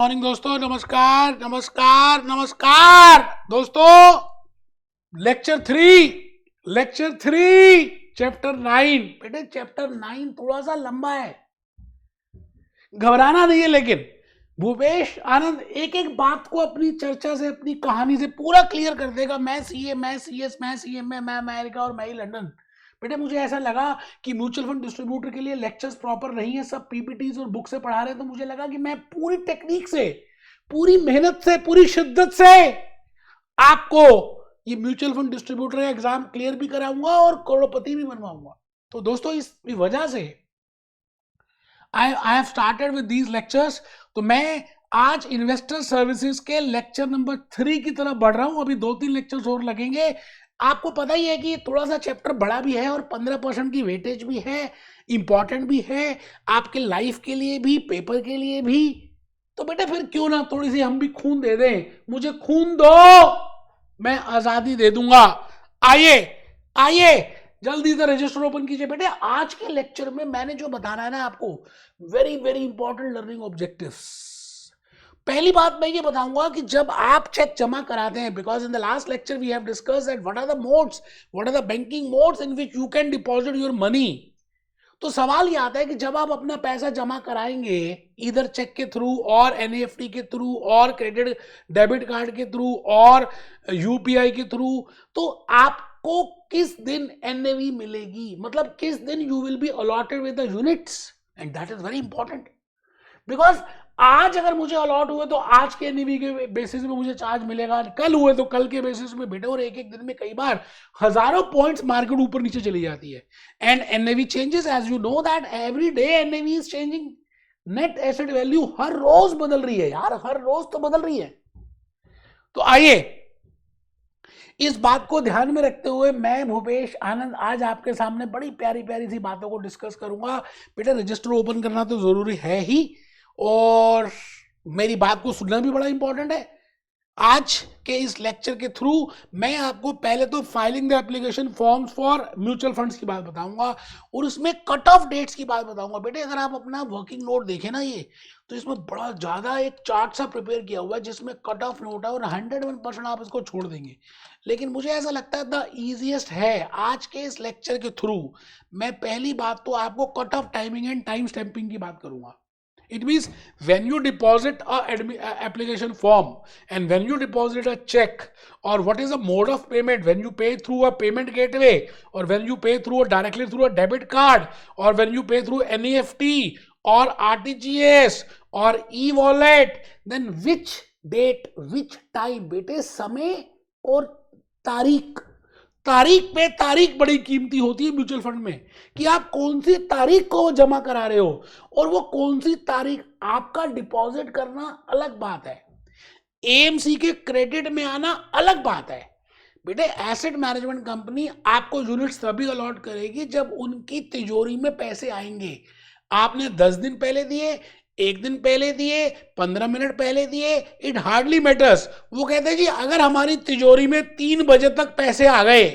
Morning दोस्तों, नमस्कार नमस्कार नमस्कार दोस्तों। Lecture three chapter 9। बेटे चैप्टर 9 थोड़ा सा लंबा है, घबराना नहीं है। लेकिन भूपेश आनंद एक एक बात को अपनी चर्चा से, अपनी कहानी से पूरा क्लियर कर देगा। मैं सीए, मैं सीएस, मैं सीएमए, मैं अमेरिका और मैं ही लंदन। बेटे मुझे ऐसा लगा कि म्यूचुअल फंड डिस्ट्रीब्यूटर के लिए लेक्चर्स प्रॉपर नहीं है, सब पीपीटीज और बुक से पढ़ा रहे हैं। तो मुझे लगा कि मैं पूरी टेक्निक से, पूरी मेहनत से, पूरी शिद्दत से आपको ये म्यूचुअल फंड डिस्ट्रीब्यूटर का एग्जाम क्लियर भी कराऊंगा और करोड़पति भी बनवाऊंगा। तो दोस्तों इस वजह से I have started with these lectures. तो मैं आज इन्वेस्टर सर्विसेज के लेक्चर नंबर 3 की तरफ बढ़ रहा हूं। अभी 2-3 लेक्चर्स और लगेंगे। आपको पता ही है कि थोड़ा सा चैप्टर बड़ा भी है और 15% की वेटेज भी है, इंपॉर्टेंट भी है आपके लाइफ के लिए भी, पेपर के लिए भी। तो बेटा फिर क्यों ना थोड़ी सी हम भी खून दे दें। मुझे खून दो, मैं आजादी दे दूंगा। आइए आइए जल्दी से रजिस्टर ओपन कीजिए। बेटे आज के लेक्चर में मैंने जो बताना है ना आपको, very very important learning objectives. पहली बात मैं ये बताऊंगा कि जब आप चेक जमा कराते हैं, because in the last lecture we have discussed that what are the modes, what are the banking modes in which you can deposit your money. तो सवाल ये आता है कि जब आप अपना पैसा जमा कराएंगे, इधर चेक के थ्रू और एनईएफटी के थ्रू और क्रेडिट डेबिट कार्ड के थ्रू और यूपीआई के थ्रू, तो आपको किस दिन एनएवी मिलेगी, मतलब किस दिन you will be allotted with the units. And that is very important, because आज अगर मुझे अलॉट हुए तो आज के एनईवी के बेसिस में मुझे चार्ज मिलेगा, कल हुए तो कल के बेसिस में। बेटे और एक एक दिन में कई बार हजारों पॉइंट्स मार्केट ऊपर नीचे चली जाती है। And NAV changes, as you know that every day NAV is changing. Net asset value हर रोज बदल रही है यार, हर रोज तो बदल रही है। तो आइए इस बात को ध्यान में रखते हुए मैं भूपेश आनंद आज आपके सामने बड़ी प्यारी प्यारी सी बातों को डिस्कस करूंगा। बेटा रजिस्टर ओपन करना तो जरूरी है ही, और मेरी बात को सुनना भी बड़ा इंपॉर्टेंट है। आज के इस लेक्चर के थ्रू मैं आपको पहले तो filing the application forms for mutual funds की बात बताऊंगा और उसमें कट ऑफ डेट्स की बात बताऊंगा। बेटे अगर आप अपना वर्किंग नोट देखें ना, ये तो इसमें बड़ा ज्यादा एक चार्ट सा प्रिपेयर किया हुआ है जिसमें कट ऑफ नोट है और 101% आप इसको छोड़ देंगे। लेकिन मुझे ऐसा लगता है द इजीएस्ट है आज के इस लेक्चर के थ्रू मैं पहली बात तो आपको cut off timing and time stamping की बात करूंगा। It means when you deposit a application form and when you deposit a check, or what is the mode of payment, when you pay through a payment gateway or when you pay through directly through a debit card or when you pay through NEFT or RTGS or e-wallet, then which date, which time, बेटे समय और तारीख। तारीख पे तारीख बड़ी कीमती होती है म्यूचुअल फंड में, कि आप कौन सी तारीख को जमा करा रहे हो और वो कौन सी तारीख आपका डिपॉजिट करना अलग बात है, एएमसी के क्रेडिट में आना अलग बात है। बेटे एसेट मैनेजमेंट कंपनी आपको यूनिट्स तभी अलॉट करेगी जब उनकी तिजोरी में पैसे आएंगे। आपने 10 दिन पहले दिए, 1 दिन पहले दिए, 15 मिनट पहले दिए, इट हार्डली मैटर्स। वो कहते हैं जी अगर हमारी तिजोरी में 3 बजे तक पैसे आ गए,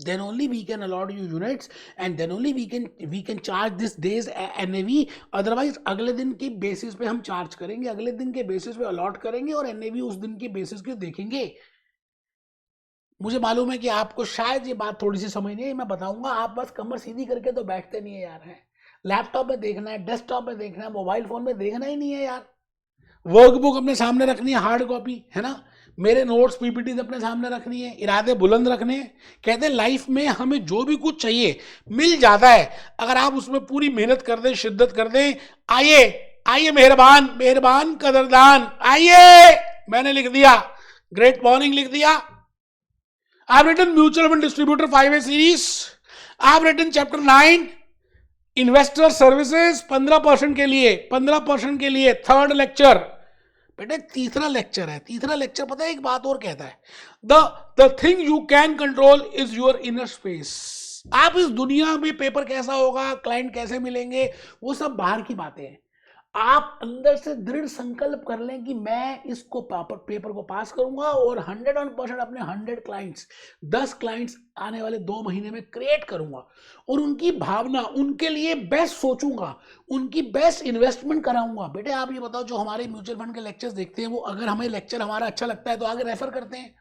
then only we can allot you units and then only we can charge this days NAV। Otherwise अगले दिन की बेसिस पे हम चार्ज करेंगे, अगले दिन के बेसिस पे अलॉट करेंगे और NAV उस दिन की बेसिस पे देखेंगे। मुझे मालूम है कि आपको शायद ये बात थोड़ी सी समझ नहीं है, मैं बताऊंगा। आप बस कमर सीधी करके तो बैठते नहीं है यार, है लैपटॉप में देखना है, डेस्कटॉप में देखना है, मोबाइल फोन में देखना ही नहीं है यार। वर्कबुक अपने सामने रखनी है, हार्ड कॉपी, है ना। मेरे नोट्स पीपीटी अपने सामने रखनी है, इरादे बुलंद रखने हैं। कहते हैं लाइफ में हमें जो भी कुछ चाहिए मिल जाता है अगर आप उसमें पूरी मेहनत कर दें, शिद्दत कर दें। आइए आइए मेहरबान मेहरबान कदरदान, आइए मैंने लिख दिया, ग्रेट मॉर्निंग लिख दिया। I've written Mutual Fund Distributor 5A series. I've written Chapter 9 investor services 15% के लिए, 15% के लिए थर्ड लेक्चर। बेटे तीसरा लेक्चर है, तीसरा लेक्चर पता है एक बात और कहता है, the thing you can control is your inner space. आप इस दुनिया में पेपर कैसा होगा, क्लाइंट कैसे मिलेंगे, वो सब बाहर की बातें हैं। आप अंदर से दृढ़ संकल्प कर लें कि मैं इसको पेपर को पास करूंगा और 101% अपने 100 क्लाइंट्स 10 क्लाइंट्स आने वाले 2 महीने में क्रिएट करूंगा और उनकी भावना, उनके लिए बेस्ट सोचूंगा, उनकी बेस्ट इन्वेस्टमेंट कराऊंगा। बेटे आप ये बताओ, जो हमारे म्यूचुअल फंड के लेक्चर्स देखते हैं वो अगर हमें लेक्चर हमारा अच्छा लगता है तो आगे रेफर करते हैं।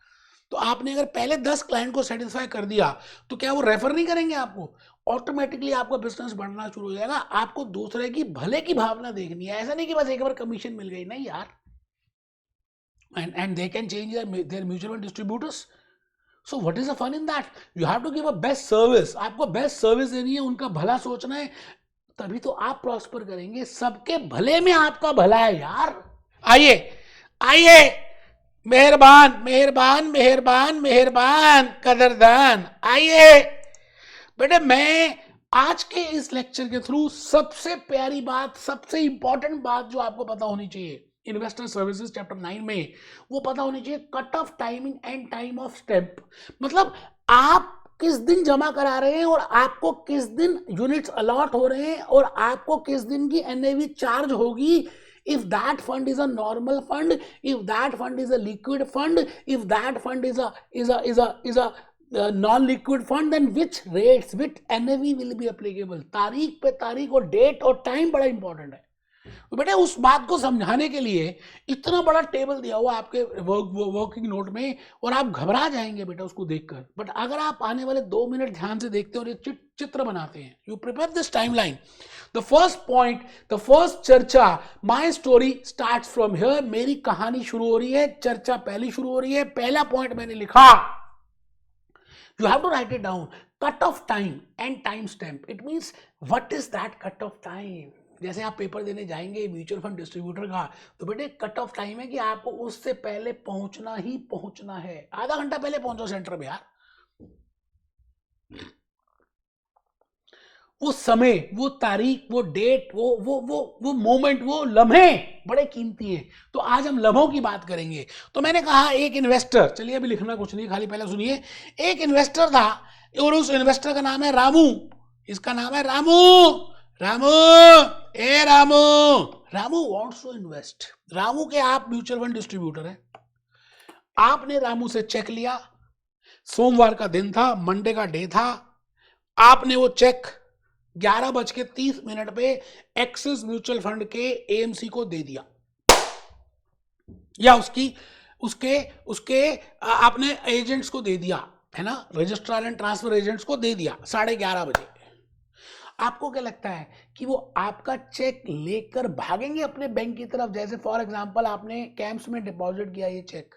तो आपने अगर पहले 10 क्लाइंट को सेटिस्फाई कर दिया तो क्या वो रेफर नहीं करेंगे आपको? ऑटोमेटिकली आपका बिजनेस बढ़ना शुरू हो जाएगा। आपको दूसरे की भले की भावना देखनी है, ऐसा नहीं कि बस एक बार कमीशन मिल गई, नहीं यार। And they can change their mutual fund distributors. So what is the fun in that? You have to give a best service. आपको बेस्ट सर्विस देनी है, उनका भला सोचना है, तभी तो आप प्रॉस्पर करेंगे। सबके भले में आपका भला है यार। आइए आइए, मेहरबान मेहरबान मेहरबान मेहरबान कदरदान, आइए बेटे। मैं आज के इस लेक्चर के थ्रू सबसे प्यारी बात, सबसे इंपॉर्टेंट बात जो आपको पता होनी चाहिए इन्वेस्टर सर्विसेज चैप्टर 9 में, वो पता होनी चाहिए cut off timing and time of stamp. मतलब आप किस दिन जमा करा रहे हैं और आपको किस दिन यूनिट्स अलॉट हो रहे हैं और आपको किस दिन की एनएवी चार्ज होगी। if that fund is a normal fund, if that fund is a liquid fund, if that fund is a non-liquid fund, then which rates, which NAV will be applicable। तारीख पे तारीख और date और time बड़ा important है। तो बेटा उस बात को समझाने के लिए इतना बड़ा टेबल दिया हुआ आपके वर्किंग नोट में और आप घबरा जाएंगे बेटा उसको देखकर। बट अगर आप आने वाले 2 मिनट ध्यान से देखते हैं और ये चित्र बनाते हैं, you prepare this timeline. The first point, the first चर्चा, my story start from here. मेरी कहानी शुरू हो रही है, चर्चा पहली शुरू हो रही है। पहला पॉइंट मैंने लिखा, you have to write it down, cut off time and time stamp। it means what is that cut off time? जैसे आप पेपर देने जाएंगे म्यूचुअल फंड डिस्ट्रीब्यूटर का, तो बेटे कट ऑफ टाइम है कि आपको उससे पहले पहुंचना ही पहुंचना है। आधा घंटा पहले पहुंचो सेंटर में यार। वो समय, वो तारीख, वो डेट, वो मोमेंट, वो लम्हे बड़े कीमती हैं। तो आज हम लम्हों की बात करेंगे। तो मैंने कहा एक इन्वेस्टर, चलिए अभी लिखना कुछ नहीं, खाली पहले सुनिए। एक इन्वेस्टर था और उस इन्वेस्टर का नाम है रामू। इसका नाम है रामू। रामू, ए Ramu, Ramu wants to invest. Ramu के आप म्यूचुअल फंड डिस्ट्रीब्यूटर हैं। आपने रामू से चेक लिया, सोमवार का दिन था, मंडे का डे था। आपने वो चेक 11:30 पे एक्सिस म्यूचुअल फंड के एएमसी को दे दिया, या उसके आपने एजेंट्स को दे दिया, है ना, रजिस्ट्रार एंड ट्रांसफर एजेंट्स को दे दिया 11:30 बजे। आपको क्या लगता है कि वो आपका चेक लेकर भागेंगे अपने बैंक की तरफ? जैसे फॉर एग्जांपल आपने कैंप्स में डिपॉजिट किया ये चेक,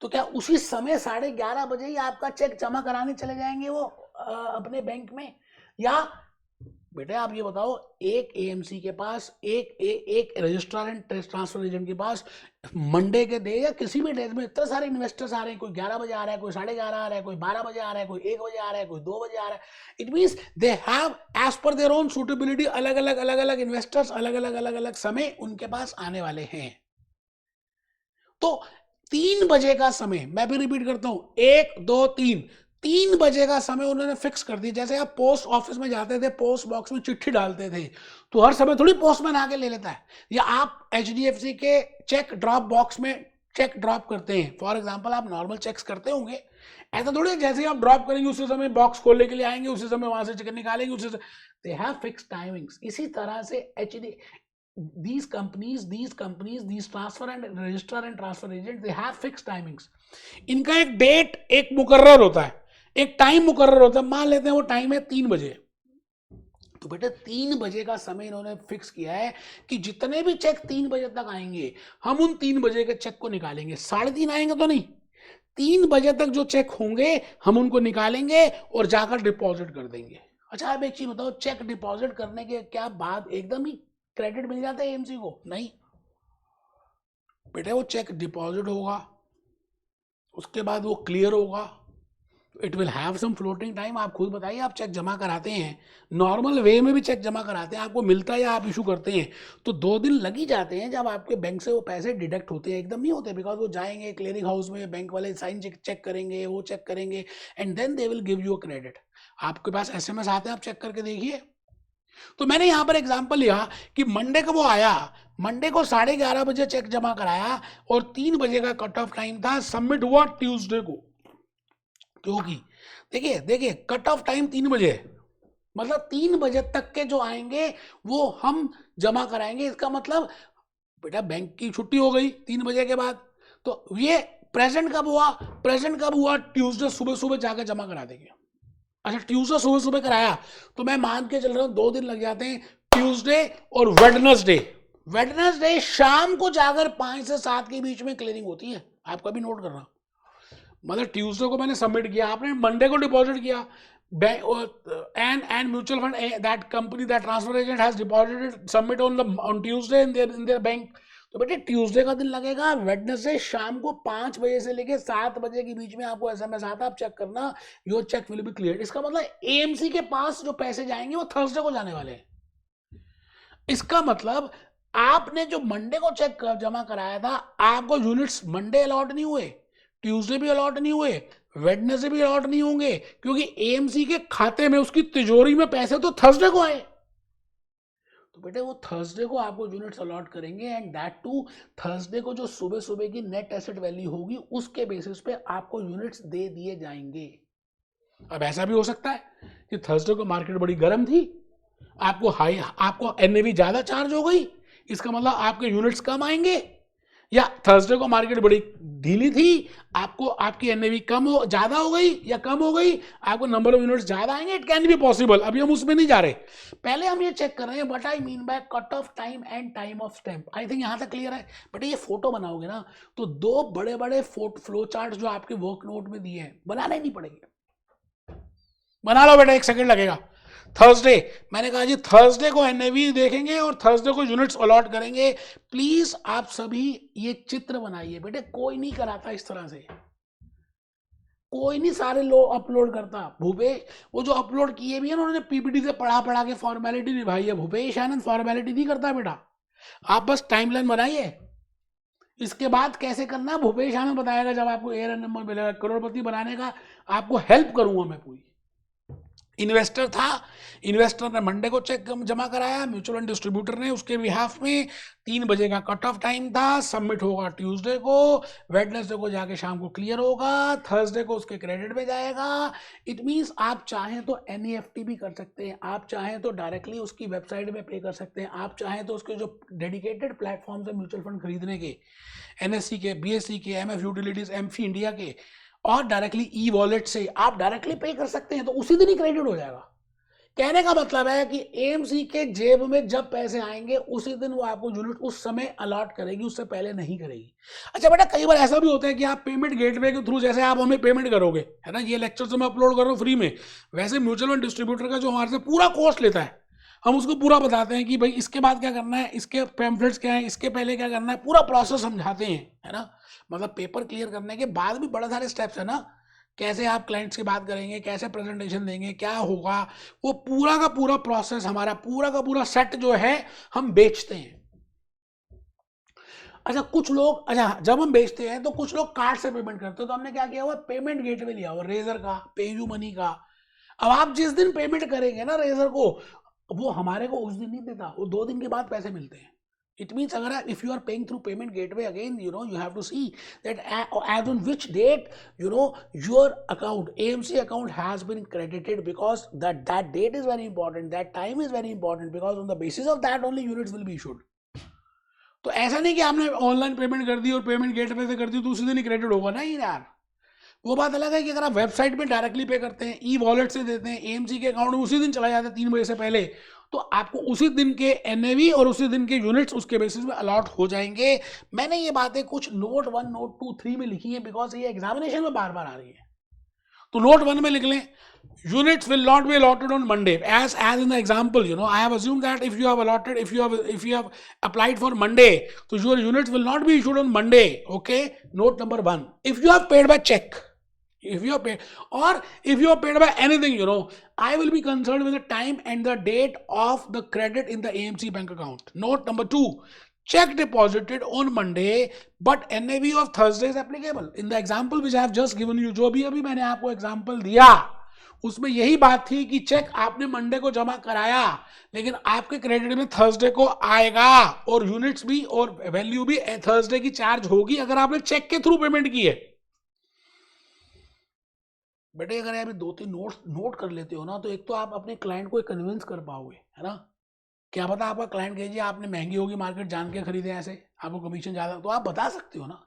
तो क्या उसी समय 11:30 बजे ही आपका चेक जमा कराने चले जाएंगे वो अपने बैंक में? या बेटे आप ये बताओ, एक एएमसी के पास, एक रजिस्ट्रार एंड ट्रांसफर एजेंट के पास मंडे के डे या किसी भी डे में इतने सारे इन्वेस्टर्स आ रहे हैं। कोई 11 बजे आ रहा है, कोई 11:30 आ रहा है, कोई 12 बजे आ रहा है, कोई 1 बजे आ रहा है, कोई 2 बजे आ रहा है। It means they have as per their own suitability अलग अलग इन्वेस्टर्स अलग अलग समय उनके पास आने वाले हैं। तो 3 बजे का समय, मैं भी रिपीट करता हूं, 1 2 3 बजे का समय उन्होंने फिक्स कर दिया। जैसे आप पोस्ट ऑफिस में जाते थे, पोस्ट बॉक्स में चिट्ठी डालते थे, तो हर समय थोड़ी पोस्टमैन आके ले लेता है। या आप एचडीएफसी के चेक ड्रॉप बॉक्स में चेक ड्रॉप करते हैं, फॉर एग्जांपल आप नॉर्मल चेक्स करते होंगे, ऐसा थोड़ी जैसे आप ड्रॉप करेंगे उसी समय बॉक्स खोलने के लिए आएंगे, उसी समय वहां से चेक निकालेंगे, उसी समय। They have fix timings. इसी तरह से these companies, these transfer and registrar and transfer agents, they have fixed timings। इनका एक डेट, एक मुकर्रर होता है, एक टाइम मुकर्रर होता है। मान लेते हैं वो टाइम है 3 बजे, तो बेटा 3 बजे का समय इन्होंने फिक्स किया है कि जितने भी चेक 3 बजे तक आएंगे हम उन 3 बजे के चेक को निकालेंगे। 3:30 आएंगे तो नहीं, 3 बजे तक जो चेक होंगे हम उनको निकालेंगे और जाकर डिपॉजिट कर देंगे। अच्छा अब एक चीज बताओ, चेक डिपॉजिट करने के क्या बाद एकदम ही क्रेडिट मिल जाता है एएमसी को? नहीं बेटे, वो चेक डिपॉजिट होगा, उसके बाद वो क्लियर होगा, it will have some floating time. आप खुद बताइए, आप चेक जमा कराते हैं, नॉर्मल वे में भी चेक जमा कराते हैं, आपको मिलता है या आप इशू करते हैं, तो 2 दिन लग ही जाते हैं जब आपके बैंक से वो पैसे डिडक्ट होते हैं। एकदम नहीं होते, बिकॉज वो जाएंगे क्लियरिंग हाउस में, बैंक वाले साइन चेक करेंगे, वो चेक करेंगे, and then they will give you a credit. आपके पास एसएमएस आते हैं, आप चेक करके देखिए। तो मैंने यहां पर एग्जांपल लिया कि मंडे को वो आया, मंडे को 11:30 बजे चेक जमा कराया और 3 बजे का कट ऑफ टाइम था, सबमिट हुआ ट्यूसडे को। क्योंकि देखिए देखिए कट ऑफ टाइम 3 बजे है, मतलब 3 बजे तक के जो आएंगे वो हम जमा कराएंगे। इसका मतलब बेटा बैंक की छुट्टी हो गई 3 बजे के बाद, तो ये प्रेजेंट कब हुआ, प्रेजेंट कब हुआ, ट्यूसडे सुबह सुबह जाकर जमा करा देंगे। अच्छा ट्यूसडे सुबह सुबह कराया तो मैं मान के चल रहा हूं 2 दिन लग जाते हैं, ट्यूसडे और वेडनेसडे। वेडनेसडे शाम को जाकर 5 से 7 के बीच में क्लियरिंग होती है, आप कभी नोट करना। मतलब ट्यूसडे को मैंने सबमिट किया, आपने मंडे को डिपॉजिट किया, and mutual fund that company that transfer agent has deposited submit on Tuesday in their bank। तो बेटे ट्यूसडे का दिन लगेगा, वेडनेसडे शाम को 5 बजे से लेके 7 बजे के बीच में आपको एसएमएस आता, आप चेक करना, your cheque will be clear. इसका मतलब एएमसी के पास जो पैसे जाएंगे वो थर्सडे को जाने वाले हैं। इसका मतलब आपने जो मंडे को चेक जमा कराया था, आपको यूनिट्स मंडे अलॉट नहीं हुए, ट्यूसडे भी अलॉट नहीं हुए, वेडनेसडे भी अलॉट नहीं होंगे, क्योंकि एएमसी के खाते में उसकी तिजोरी में पैसे तो थर्सडे को आए। तो बेटे वो थर्सडे को आपको यूनिट्स अलॉट करेंगे, एंड दैट टू थर्सडे को जो सुबह सुबह की नेट एसेट वैल्यू होगी उसके बेसिस पे आपको यूनिट्स दे दिए जाएंगे। अब ऐसा भी हो सकता है कि थर्सडे को मार्केट बड़ी गर्म थी, आपको एनएवी ज्यादा चार्ज हो गई, इसका मतलब आपके यूनिट्स कम आएंगे, या थर्सडे को मार्केट बड़ी ढीली थी, आपको आपकी एनएवी ज्यादा हो गई या कम हो गई, आपको नंबर ऑफ यूनिट्स ज्यादा आएंगे। इट कैन बी पॉसिबल, अभी हम उसमें नहीं जा रहे, पहले हम ये चेक कर रहे हैं what I mean by cut off time and time of stamp. I think यहां तक क्लियर है। बट ये फोटो बनाओगे ना तो 2 बड़े बड़े फ्लो चार्ट जो आपके वर्क नोट में दिए हैं बनाने नहीं पड़ेंगे, बना लो बेटा, 1 सेकंड लगेगा। थर्सडे, मैंने कहा जी थर्सडे को एनएवी देखेंगे और थर्सडे को यूनिट्स अलॉट करेंगे। प्लीज आप सभी ये चित्र बनाइए बेटे, कोई नहीं कराता इस तरह से, कोई नहीं सारे लोग अपलोड करता। भूपेश वो जो अपलोड किए भी है ना, उन्होंने पीपीटी से पढ़ा पढ़ा के फॉर्मेलिटी निभाई है। भूपेश आनंद फॉर्मेलिटी नहीं करता बेटा, आप बस टाइमलाइन बनाइए, इसके बाद कैसे करना भूपेश आनंद बताएगा जब आपको एयर नंबर मिलेगा। करोड़पति बनाने का आपको हेल्प करूंगा मैं पूरी। इन्वेस्टर था, इन्वेस्टर ने मंडे को चेक जमा कराया, म्यूचुअल फंड डिस्ट्रीब्यूटर ने उसके बिहाफ में 3 बजे का कट ऑफ टाइम था, सबमिट होगा ट्यूसडे को, वेडनेसडे को जाके शाम को क्लियर होगा, थर्सडे को उसके क्रेडिट में जाएगा। इट मीन्स आप चाहें तो एनईएफटी भी कर सकते हैं, आप चाहें तो डायरेक्टली उसकी वेबसाइट में पे कर सकते हैं, आप चाहें तो उसके जो डेडिकेटेड प्लेटफॉर्म है म्यूचुअल फंड खरीदने के, एनएससी के, बीएससी के, एमएफ यूटिलिटीज, एमफी इंडिया के, और डायरेक्टली ई वॉलेट से आप डायरेक्टली पे कर सकते हैं, तो उसी दिन ही क्रेडिट हो जाएगा। कहने का मतलब है कि एएमसी के जेब में जब पैसे आएंगे उसी दिन वो आपको यूनिट उस समय अलॉट करेगी, उससे पहले नहीं करेगी। अच्छा बेटा कई बार ऐसा भी होता है कि आप पेमेंट गेटवे के थ्रू, जैसे आप हमें पेमेंट करोगे है ना, ये लेक्चर तो मैं अपलोड कर रहा हूँ फ्री में, वैसे म्यूचुअल फंड डिस्ट्रीब्यूटर का जो हमारे से पूरा कॉस्ट लेता है, हम उसको पूरा बताते हैं कि भाई इसके बाद क्या करना है, इसके पैम्फलेट्स क्या है, इसके पहले क्या करना है, पूरा प्रोसेस समझाते हैं है ना। मतलब पेपर क्लियर करने के बाद भी बड़े सारे स्टेप्स है ना, कैसे आप क्लाइंट्स की बात करेंगे, कैसे प्रेजेंटेशन देंगे, क्या होगा, वो पूरा का पूरा प्रोसेस, हमारा पूरा का पूरा सेट जो है हम बेचते हैं। अच्छा कुछ लोग, अच्छा जब हम बेचते हैं तो कुछ लोग कार्ड से पेमेंट करते हैं, तो हमने क्या किया हुआ, पेमेंट गेटवे लिया हुआ रेजर का, पेयू मनी का। अब आप जिस दिन पेमेंट करेंगे ना रेजर को, वो हमारे को उस दिन नहीं देता, वो 2 दिन के बाद पैसे मिलते हैं। It means अगर if you are paying through payment gateway, again you have to see that as on which date your account, AMC account has been credited, because that date is very important, that time is very important, because on the basis of that only units will be issued। तो ऐसा नहीं कि आपने online payment कर दी और payment gateway से कर दी तो उसी दिन ही क्रेडिट होगा, नहीं यार। वो बात अलग है कि अगर आप वेबसाइट पे डायरेक्टली पे करते हैं, ई वॉलेट से देते हैं, एएमसी के अकाउंट में उसी दिन चला जाता है 3 बजे से पहले, तो आपको उसी दिन के एनएवी और उसी दिन के यूनिट्स उसके बेसिस पे अलॉट हो जाएंगे। मैंने ये बातें कुछ नोट 1, नोट 2, 3 में लिखी है, बिकॉज ये एग्जामिनेशन में बार बार आ रही है। तो नोट 1 में लिख लें, units will not be allotted on Monday, as in the example, I have assumed that if you have allotted, if you have applied for Monday, so your units will not be issued on Monday. Okay, note number 1. If you have paid by check, if you have paid, or if you have paid by anything, I will be concerned with the time and the date of the credit in the AMC bank account. Note number 2. Check deposited on Monday, but NAV of Thursday is applicable. In the example which I have just given you, जो भी अभी मैंने आपको example दिया, उसमें यही बात थी कि चेक आपने मंडे को जमा कराया, लेकिन आपके क्रेडिट में थर्सडे को आएगा, और यूनिट्स भी और वैल्यू भी थर्सडे की चार्ज होगी अगर आपने चेक के थ्रू पेमेंट की है। बेटे अगर आप 2-3 नोट कर लेते हो ना, तो एक तो आप अपने क्लाइंट को कन्विंस कर पाओगे, है ना। क्या पता आपका क्लाइंट कहे जी आपने महंगी होगी मार्केट जान के खरीदे, ऐसे आपको कमीशन ज्यादा, तो आप बता सकते हो ना।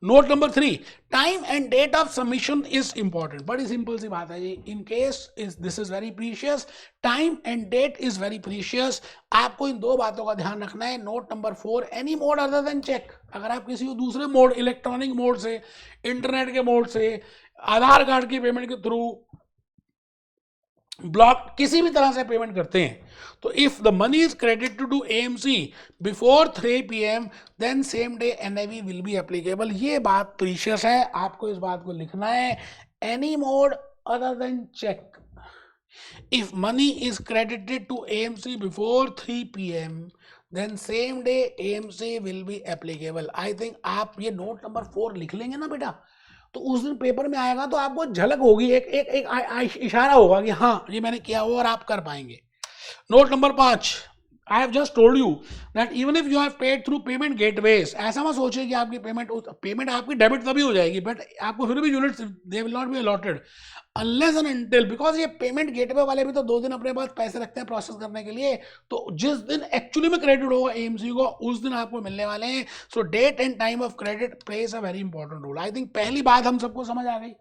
Note number 3, time and date of submission is important. बड़ी सिंपल सी बात है जी, in case is this is very precious, time and date is very precious. आपको इन 2 बातों का ध्यान रखना है। Note number 4, any mode other than cheque, अगर आप किसी दूसरे मोड, इलेक्ट्रॉनिक मोड से, इंटरनेट के मोड से, आधार कार्ड की पेमेंट के थ्रू, ब्लॉक, किसी भी तरह से पेमेंट करते हैं, तो if the money is credited to AMC before 3 PM then same day NIV will be applicable. ये बात प्रीशियस है, आपको इस बात को लिखना है। Any mode other than cheque, if money is credited to AMC before 3 PM then same day AMC will be applicable. I think आप ये नोट नंबर 4 लिख लेंगे ना बेटा, तो उस दिन पेपर में आएगा तो आपको झलक होगी, एक इशारा होगा कि हाँ ये मैंने किया हुआ और आप कर पाएंगे। Note number 5, I have just told you that even if you have paid through payment gateways, ऐसा मत सोचिए कि आपकी पेमेंट आपकी डेबिट तभी हो जाएगी, बट आपको फिर भी units they will not be allotted unless and until, because ये पेमेंट गेटवे वाले भी तो 2 दिन अपने पास पैसे रखते हैं प्रोसेस करने के लिए, तो जिस दिन एक्चुअली में क्रेडिट होगा एएमसी को उस दिन आपको मिलने वाले हैं। So date and time of credit plays a very important role. I think पहली बात हम सबको समझ आ गई।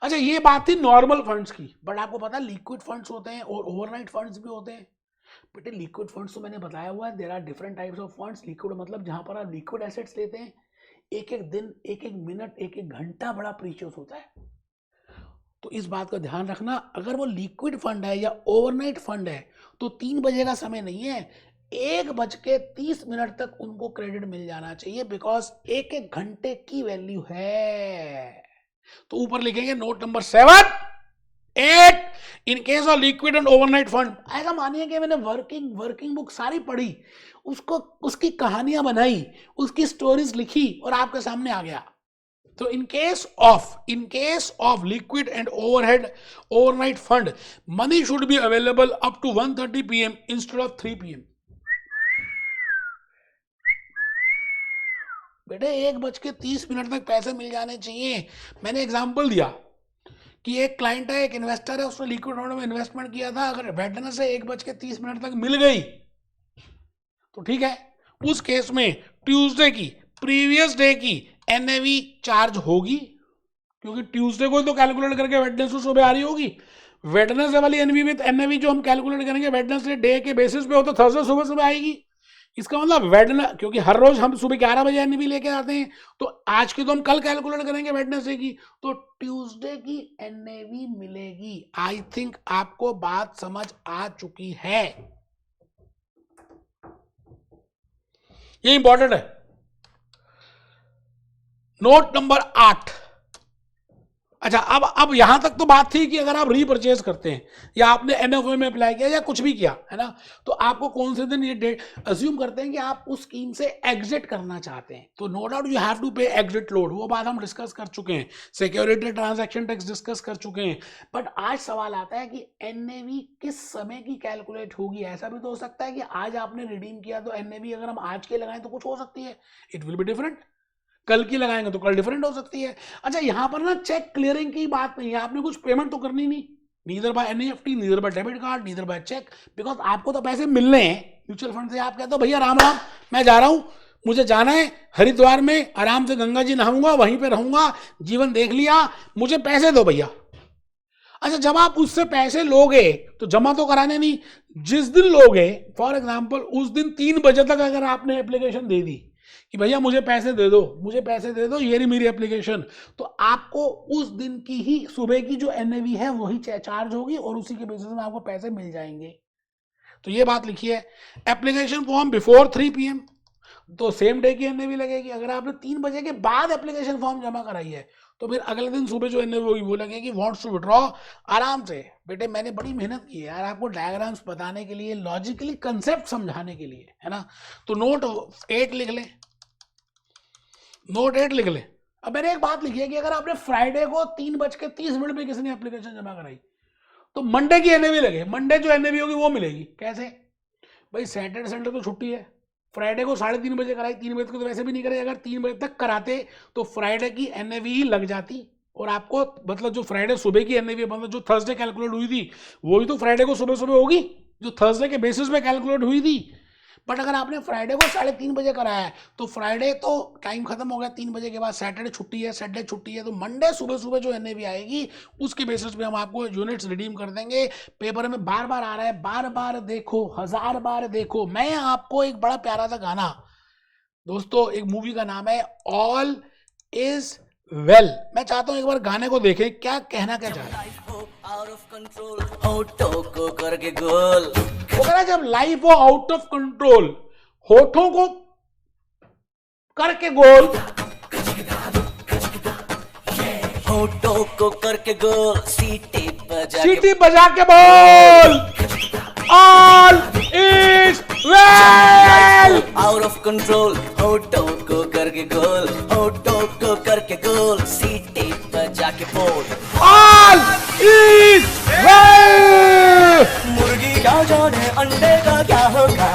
अच्छा ये बात थी नॉर्मल फंड्स की, बट आपको पता है लिक्विड फंड्स होते हैं और ओवरनाइट फंड्स भी होते हैं। बेटे लिक्विड फंड्स तो मैंने बताया हुआ है, there are different types of funds. Liquid मतलब जहां पर आप लिक्विड एसेट्स लेते हैं, एक एक दिन, एक एक मिनट, एक एक घंटा बड़ा प्रीशियस होता है, तो इस बात का ध्यान रखना। अगर वो लिक्विड फंड है या ओवरनाइट फंड है तो 3 बजे का समय नहीं है, 1:30 तक उनको क्रेडिट मिल जाना चाहिए, बिकॉज एक एक घंटे की वैल्यू है। तो ऊपर लिखेंगे note number 7, 8 in case of liquid and overnight fund. ऐसा मानिए कि मैंने वर्किंग बुक सारी पढ़ी, उसको उसकी कहानियां बनाई, उसकी स्टोरीज लिखी और आपके सामने आ गया। तो in case of liquid and overnight fund, money should be available up to 1:30 PM instead of 3 PM. बेटे 1:30 तक पैसे मिल जाने चाहिए। मैंने एग्जांपल दिया कि एक क्लाइंट है, एक इन्वेस्टर है, उसने लिक्विड फंड में इन्वेस्टमेंट किया था, अगर वेडनेसडे 1:30 तक मिल गई तो ठीक है, उस केस में ट्यूसडे की, प्रीवियस डे की एनएवी चार्ज होगी, क्योंकि ट्यूसडे को तो कैलकुलेट करके वेडनेसडे सुबह आ रही होगी। वेडनेसडे वाली एनएवी जो हम कैलकुलेट करेंगे वेडनेसडे डे के बेसिस पे हो, तो थर्सडे सुबह आएगी। इसका मतलब क्योंकि हर रोज हम सुबह 11 बजे एनएवी लेके आते हैं, तो आज की तो हम कल कैलकुलेट करेंगे वेडनेसडे की, तो ट्यूसडे की एनएवी मिलेगी। आई थिंक आपको बात समझ आ चुकी है, ये इंपॉर्टेंट है। नोट नंबर 8, अच्छा अब यहां तक तो बात थी कि अगर आप रीपरचेज करते हैं या आपने एनएफओ में अप्लाई किया या कुछ भी किया है ना, तो आपको कौन से दिन ये डेट अज्यूम करते हैं कि आप उस स्कीम से एग्जिट करना चाहते हैं, तो no doubt you have to pay exit load, वो बात हम डिस्कस कर चुके हैं, सिक्योरिटी ट्रांजैक्शन टैक्स डिस्कस कर चुके हैं। बट आज सवाल आता है कि एनएवी किस समय की कैलकुलेट होगी। ऐसा भी तो हो सकता है कि आज आपने रिडीम किया तो एनएवी अगर हम आज के लगाएं तो कुछ हो सकती है, इट विल बी डिफरेंट, कल की लगाएंगे तो कल डिफरेंट हो सकती है। अच्छा यहां पर ना चेक क्लियरिंग की बात नहीं है, आपने कुछ पेमेंट तो करनी नहीं, neither by NEFT, neither by debit card, neither by cheque, because आपको तो पैसे मिलने हैं म्यूचुअल फंड से। आप कहते हो भैया राम राम, मैं जा रहा हूं, मुझे जाना है हरिद्वार में, आराम से गंगा जी नहाऊंगा, वहीं पे रहूंगा, जीवन देख लिया, मुझे पैसे दो भैया। अच्छा जब आप उससे पैसे लोगे तो जमा तो कराने नहीं, जिस दिन लोगे, फॉर एग्जाम्पल उस दिन 3 बजे तक अगर आपने एप्लीकेशन दे दी कि भैया मुझे पैसे दे दो, मुझे पैसे दे दो, ये रही मेरी एप्लीकेशन, तो आपको उस दिन की ही सुबह की जो एनएवी है वही चार्ज होगी और उसी के बेसिस में आपको पैसे मिल जाएंगे। तो ये बात लिखिए, एप्लीकेशन फॉर्म बिफोर 3 PM तो सेम डे की एनएवी लगेगी। अगर आपने 3 बजे के बाद एप्लीकेशन फॉर्म जमा कराई है तो फिर अगले दिन सुबह जो एनएवी होगी वो लगेगी वांट्स टू विड्रॉ। आराम से बेटे, मैंने बड़ी मेहनत की है यार आपको डायग्राम्स बताने के लिए, लॉजिकली कंसेप्ट समझाने के लिए, है ना। तो नोट 8 लिख लें, नोट 8 लिख ले। अब मैंने एक बात लिखी है कि अगर आपने फ्राइडे को 3:30 पे किसी ने एप्लीकेशन जमा कराई तो मंडे की एनएवी लगे, मंडे जो एनएवी होगी वो मिलेगी। कैसे भाई, सैटरडे संडे तो छुट्टी है, फ्राइडे को 3:30 कराई, 3 बजे को तो वैसे भी नहीं करे, अगर 3 बजे तक कराते तो फ्राइडे की एनएवी ही लग जाती, और आपको मतलब जो फ्राइडे सुबह की एनएवी मतलब जो थर्सडे कैलकुलेट हुई थी वही तो फ्राइडे को सुबह सुबह होगी, जो थर्सडे के बेसिस पे कैलकुलेट हुई थी। बट अगर आपने फ्राइडे को 3:30 बजे कराया है तो फ्राइडे तो टाइम खत्म हो गया, 3 बजे के बाद सैटरडे छुट्टी है, संडे छुट्टी है, तो मंडे सुबह सुबह जो एनएवी आएगी उसके बेसिस पे हम आपको यूनिट्स रिडीम कर देंगे। पेपर में बार बार आ रहा है, बार बार देखो, 1000 बार देखो। मैं आपको एक बड़ा प्यारा सा गाना, दोस्तों एक मूवी का नाम है ऑल इज वेल, मैं चाहता हूं एक बार गाने को देखें, क्या कहना क्या चाह रहा है। को करके गोल, वो कह रहा है जब लाइफ हो आउट ऑफ कंट्रोल, होठों को करके गोल, होठों को करके गोल, सीटी बजा के बोल, all is well. Out of control, होठों को करके गोल, होठों को करके गोल, सीटी बजा के बोल, ऑल इज वेल। मुर्गी क्या जाने अंडे का क्या होगा,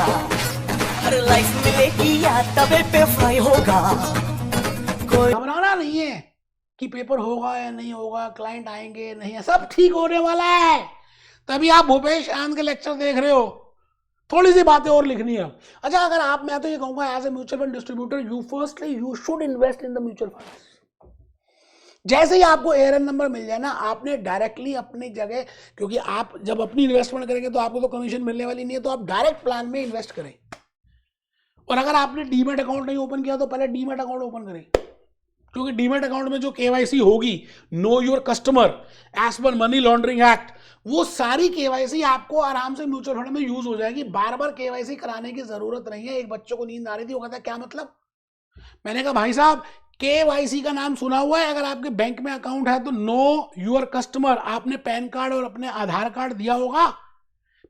हर लाइफ मिलेगी या तवे पे फ्राई होगा। कोई घबराना नहीं है कि पेपर होगा या नहीं होगा, क्लाइंट आएंगे नहीं है, सब ठीक होने वाला है। तभी आप भूपेश आनंद के लेक्चर देख रहे हो, थोड़ी सी बातें और लिखनी है। अच्छा, अगर आप, मैं तो ये कहूंगा as a mutual fund distributor, you firstly you should invest in the mutual fund. जैसे ही आपको एआरएन नंबर मिल जाए ना, आपने डायरेक्टली अपनी जगह, क्योंकि आप जब अपनी इन्वेस्टमेंट करेंगे तो आपको तो कमीशन मिलने वाली नहीं है, तो आप डायरेक्ट प्लान में इन्वेस्ट करें। और अगर आपने डीमेट अकाउंट नहीं ओपन किया तो पहले डीमेट अकाउंट ओपन करें, क्योंकि डीमेट अकाउंट में जो केवाईसी होगी, know your customer as per money laundering act, वो सारी केवाईसी आपको आराम से म्यूचुअल फंड में यूज हो जाएगी। बार बार केवाईसी कराने की जरूरत नहीं है। एक बच्चों को नींद आ रही थी, वो कहता है क्या मतलब, मैंने कहा भाई साहब केवाईसी का नाम सुना हुआ है, अगर आपके बैंक में अकाउंट है तो नो योर कस्टमर, आपने पैन कार्ड और अपने आधार कार्ड दिया होगा,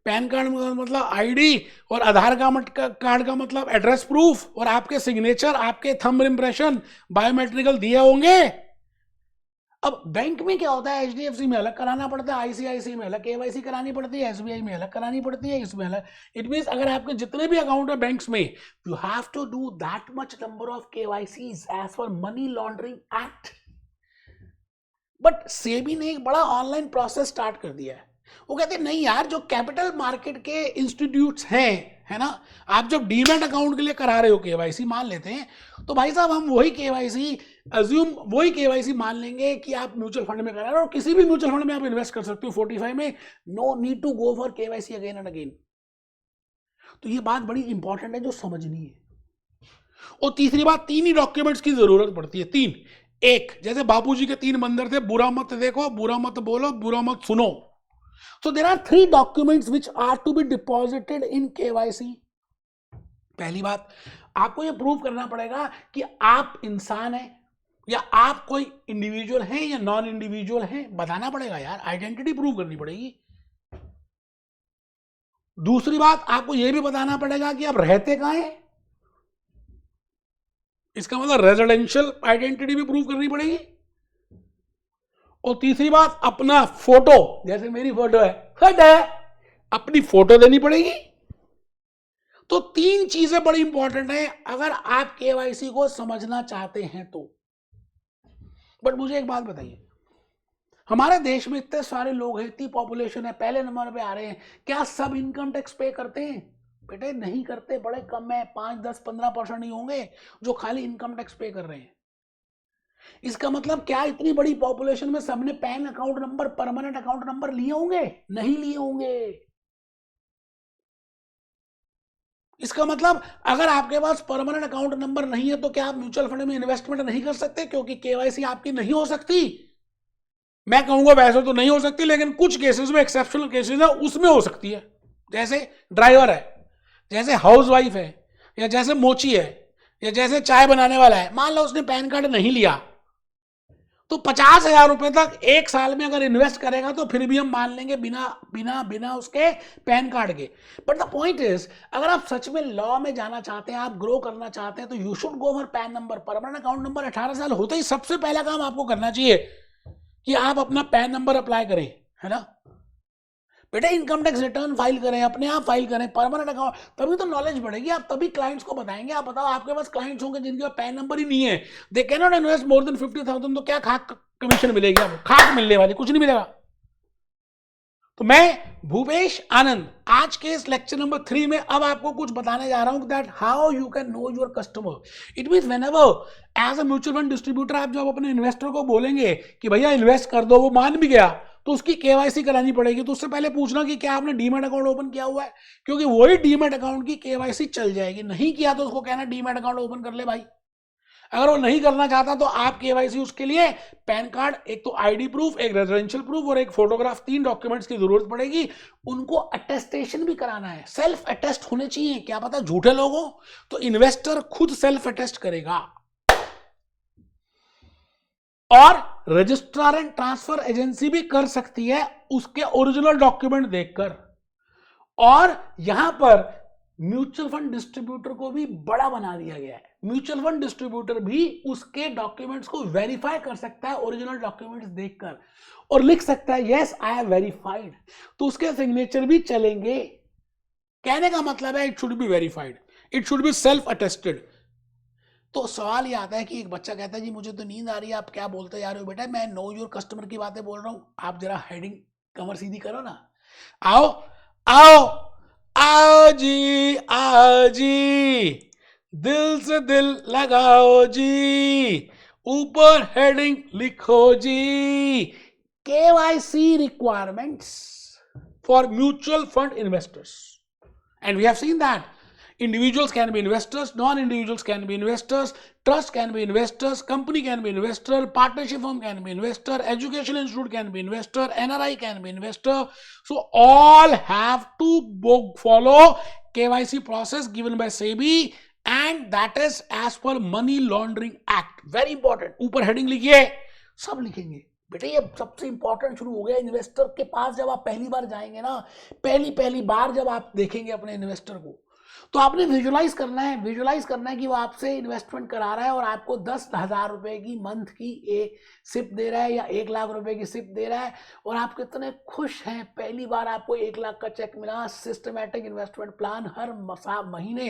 पैन कार्ड मतलब आईडी और आधार कार्ड का मतलब एड्रेस प्रूफ, और आपके सिग्नेचर, आपके थंब इम्प्रेशन बायोमेट्रिकल दिए होंगे। अब बैंक में क्या होता है, एचडीएफसी में अलग कराना पड़ता है, आईसीआईसी में अलग केवाईसी करानी पड़ती है, एसबीआई में अलग करानी पड़ती है, इसमें अलग। इट मींस अगर आपके जितने भी अकाउंट है बैंक्स में, you have to do that much number of KYCs as per money laundering act. But SEBI ने एक बड़ा ऑनलाइन प्रोसेस स्टार्ट कर दिया है। वो कहते हैं नहीं यार, जो कैपिटल मार्केट के इंस्टीट्यूट्स हैं, है ना, आप जब डीमैट अकाउंट के लिए करा रहे हो केवाईसी, मान लेते हैं, तो भाई साहब हम वही केवाईसी मान लेंगे कि आप म्यूचुअल फंड में करा रहे हो, और किसी भी म्यूचुअल फंड में आप इन्वेस्ट कर सकते हो 45 में, no need to go for KYC again and again. तो ये बात बड़ी इंपॉर्टेंट है जो समझनी है। और तीसरी बात, 3 ही डॉक्यूमेंट्स की जरूरत पड़ती है, 3। एक, जैसे बापूजी के 3 बंदर थे, बुरा मत देखो, बुरा मत बोलो, बुरा मत सुनो। So there are 3 documents which are to be deposited in KYC. पहली बात, आपको ये प्रूव करना पड़ेगा कि आप इंसान हैं या आप कोई इंडिविजुअल हैं या नॉन इंडिविजुअल हैं, बताना पड़ेगा यार, आइडेंटिटी प्रूव करनी पड़ेगी। दूसरी बात, आपको ये भी बताना पड़ेगा कि आप रहते कहां हैं, इसका मतलब रेजिडेंशियल आइडेंटिटी भी प्रूव करनी पड़ेगी। और तीसरी बात, अपना फोटो, जैसे मेरी फोटो है, अपनी फोटो देनी पड़ेगी। तो 3 चीजें बड़ी इंपॉर्टेंट है अगर आप केवाईसी को समझना चाहते हैं तो। बट मुझे एक बात बताइए, हमारे देश में इतने सारे लोग हैं, इतनी पॉपुलेशन है, पहले नंबर पे आ रहे हैं, क्या सब इनकम टैक्स पे करते हैं? बेटे नहीं करते, बड़े कम है, 5, 10, 15% ही होंगे जो खाली इनकम टैक्स पे कर रहे हैं। इसका मतलब क्या इतनी बड़ी पॉपुलेशन में सबने pan account number, permanent account number लिए होंगे? नहीं लिए होंगे। इसका मतलब अगर आपके पास परमानेंट अकाउंट नंबर नहीं है तो क्या आप म्यूचुअल फंड में इन्वेस्टमेंट नहीं कर सकते क्योंकि केवाईसी आपकी नहीं हो सकती? मैं कहूंगा वैसे तो नहीं हो सकती, लेकिन कुछ केसेस में, एक्सेप्शनल केसेस है, उसमें हो सकती है। जैसे ड्राइवर है, जैसे हाउसवाइफ है, या जैसे मोची है, या जैसे चाय बनाने वाला है, मान लो उसने पैन कार्ड नहीं लिया तो 50,000 रुपए तक 1 साल में अगर इन्वेस्ट करेगा तो फिर भी हम मान लेंगे बिना उसके पैन कार्ड के। बट द पॉइंट इज, अगर आप सच में लॉ में जाना चाहते हैं, आप ग्रो करना चाहते हैं, तो you should go for pan number, permanent account number. 18 साल होते ही सबसे पहला काम आपको करना चाहिए कि आप अपना पैन नंबर अप्लाई करें, है ना। बेटा इनकम टैक्स रिटर्न फाइल करें, अपने आप फाइल करें, परमानेंट अकाउंट, तभी तो नॉलेज बढ़ेगी, आप तभी क्लाइंट्स को बताएंगे। आप बताओ, आपके पास क्लाइंट्स होंगे जिनके पास पैन नंबर ही नहीं है, they can not invest more than 50,000, तो क्या खाक कमीशन मिलेगी आपको? खाक मिलने वाली, कुछ नहीं मिलेगा। तो मैं भूपेश आनंद आज के इस लेक्चर नंबर 3 में अब आपको कुछ बताने जा रहा हूं that how you can know your customer. It means whenever as a mutual fund distributor आप जब अपने इन्वेस्टर को बोलेंगे कि भैया इन्वेस्ट कर दो, वो मान भी गया, तो उसकी केवाईसी करानी पड़ेगी। तो उससे पहले पूछना कि क्या आपने डीमैट अकाउंट ओपन किया हुआ है, क्योंकि वही डीमैट अकाउंट की केवाईसी चल जाएगी। नहीं किया तो उसको कहना डीमैट अकाउंट ओपन कर ले भाई। अगर वो नहीं करना चाहता तो आप केवाईसी उसके लिए पैन कार्ड, एक तो आईडी प्रूफ, एक रेजिडेंशियल प्रूफ और एक फोटोग्राफ, 3 डॉक्यूमेंट्स की जरूरत पड़ेगी। उनको अटेस्टेशन भी कराना है, सेल्फ अटेस्ट होने चाहिए। क्या पता झूठे लोगों, तो इन्वेस्टर खुद सेल्फ अटेस्ट करेगा। और रजिस्ट्रार एंड ट्रांसफर एजेंसी भी कर सकती है उसके ओरिजिनल डॉक्यूमेंट देखकर। और यहां पर म्यूचुअल फंड डिस्ट्रीब्यूटर को भी बड़ा बना दिया गया है। म्यूचुअल फंड डिस्ट्रीब्यूटर भी उसके डॉक्यूमेंट्स को वेरीफाई कर सकता है ओरिजिनल डॉक्यूमेंट्स देखकर, और लिख सकता है यस आई हैव वेरीफाइड, तो उसके सिग्नेचर भी चलेंगे। कहने का मतलब है it should be verified, it should be self attested. तो सवाल ये आता है कि एक बच्चा कहता है जी मुझे तो नींद आ रही है, आप क्या बोलते जा रहे हो बेटा, मैं नो योर कस्टमर की बातें बोल रहा हूं। आप जरा हेडिंग कमर सीधी करो ना। आओ आओ आओ जी, आओ जी, दिल से दिल लगाओ जी, ऊपर हेडिंग लिखो जी, KYC requirements for mutual fund investors. And we have seen that individuals can be investors, non-individuals can be investors, trust can be investors, company can be investor, partnership firm can be investor, education institute can be investor, NRI can be investor. So all have to follow KYC process given by SEBI, and that is as per Money Laundering Act. Very important. ऊपर heading लिखिए, सब लिखेंगे बेटे। ये सबसे important शुरू हो गया। इन्वेस्टर के पास जब आप पहली बार जाएंगे ना, पहली बार जब आप देखेंगे अपने इन्वेस्टर को, तो आपने विजुलाइज करना है कि वो आपसे इन्वेस्टमेंट करा रहा है और आपको 10,000 रुपए की मंथ की एक सिप दे रहा है या 1 लाख रुपए की सिप दे रहा है, और आप कितने खुश हैं। पहली बार आपको 1 लाख का चेक मिला, सिस्टमैटिक इन्वेस्टमेंट प्लान, हर महीने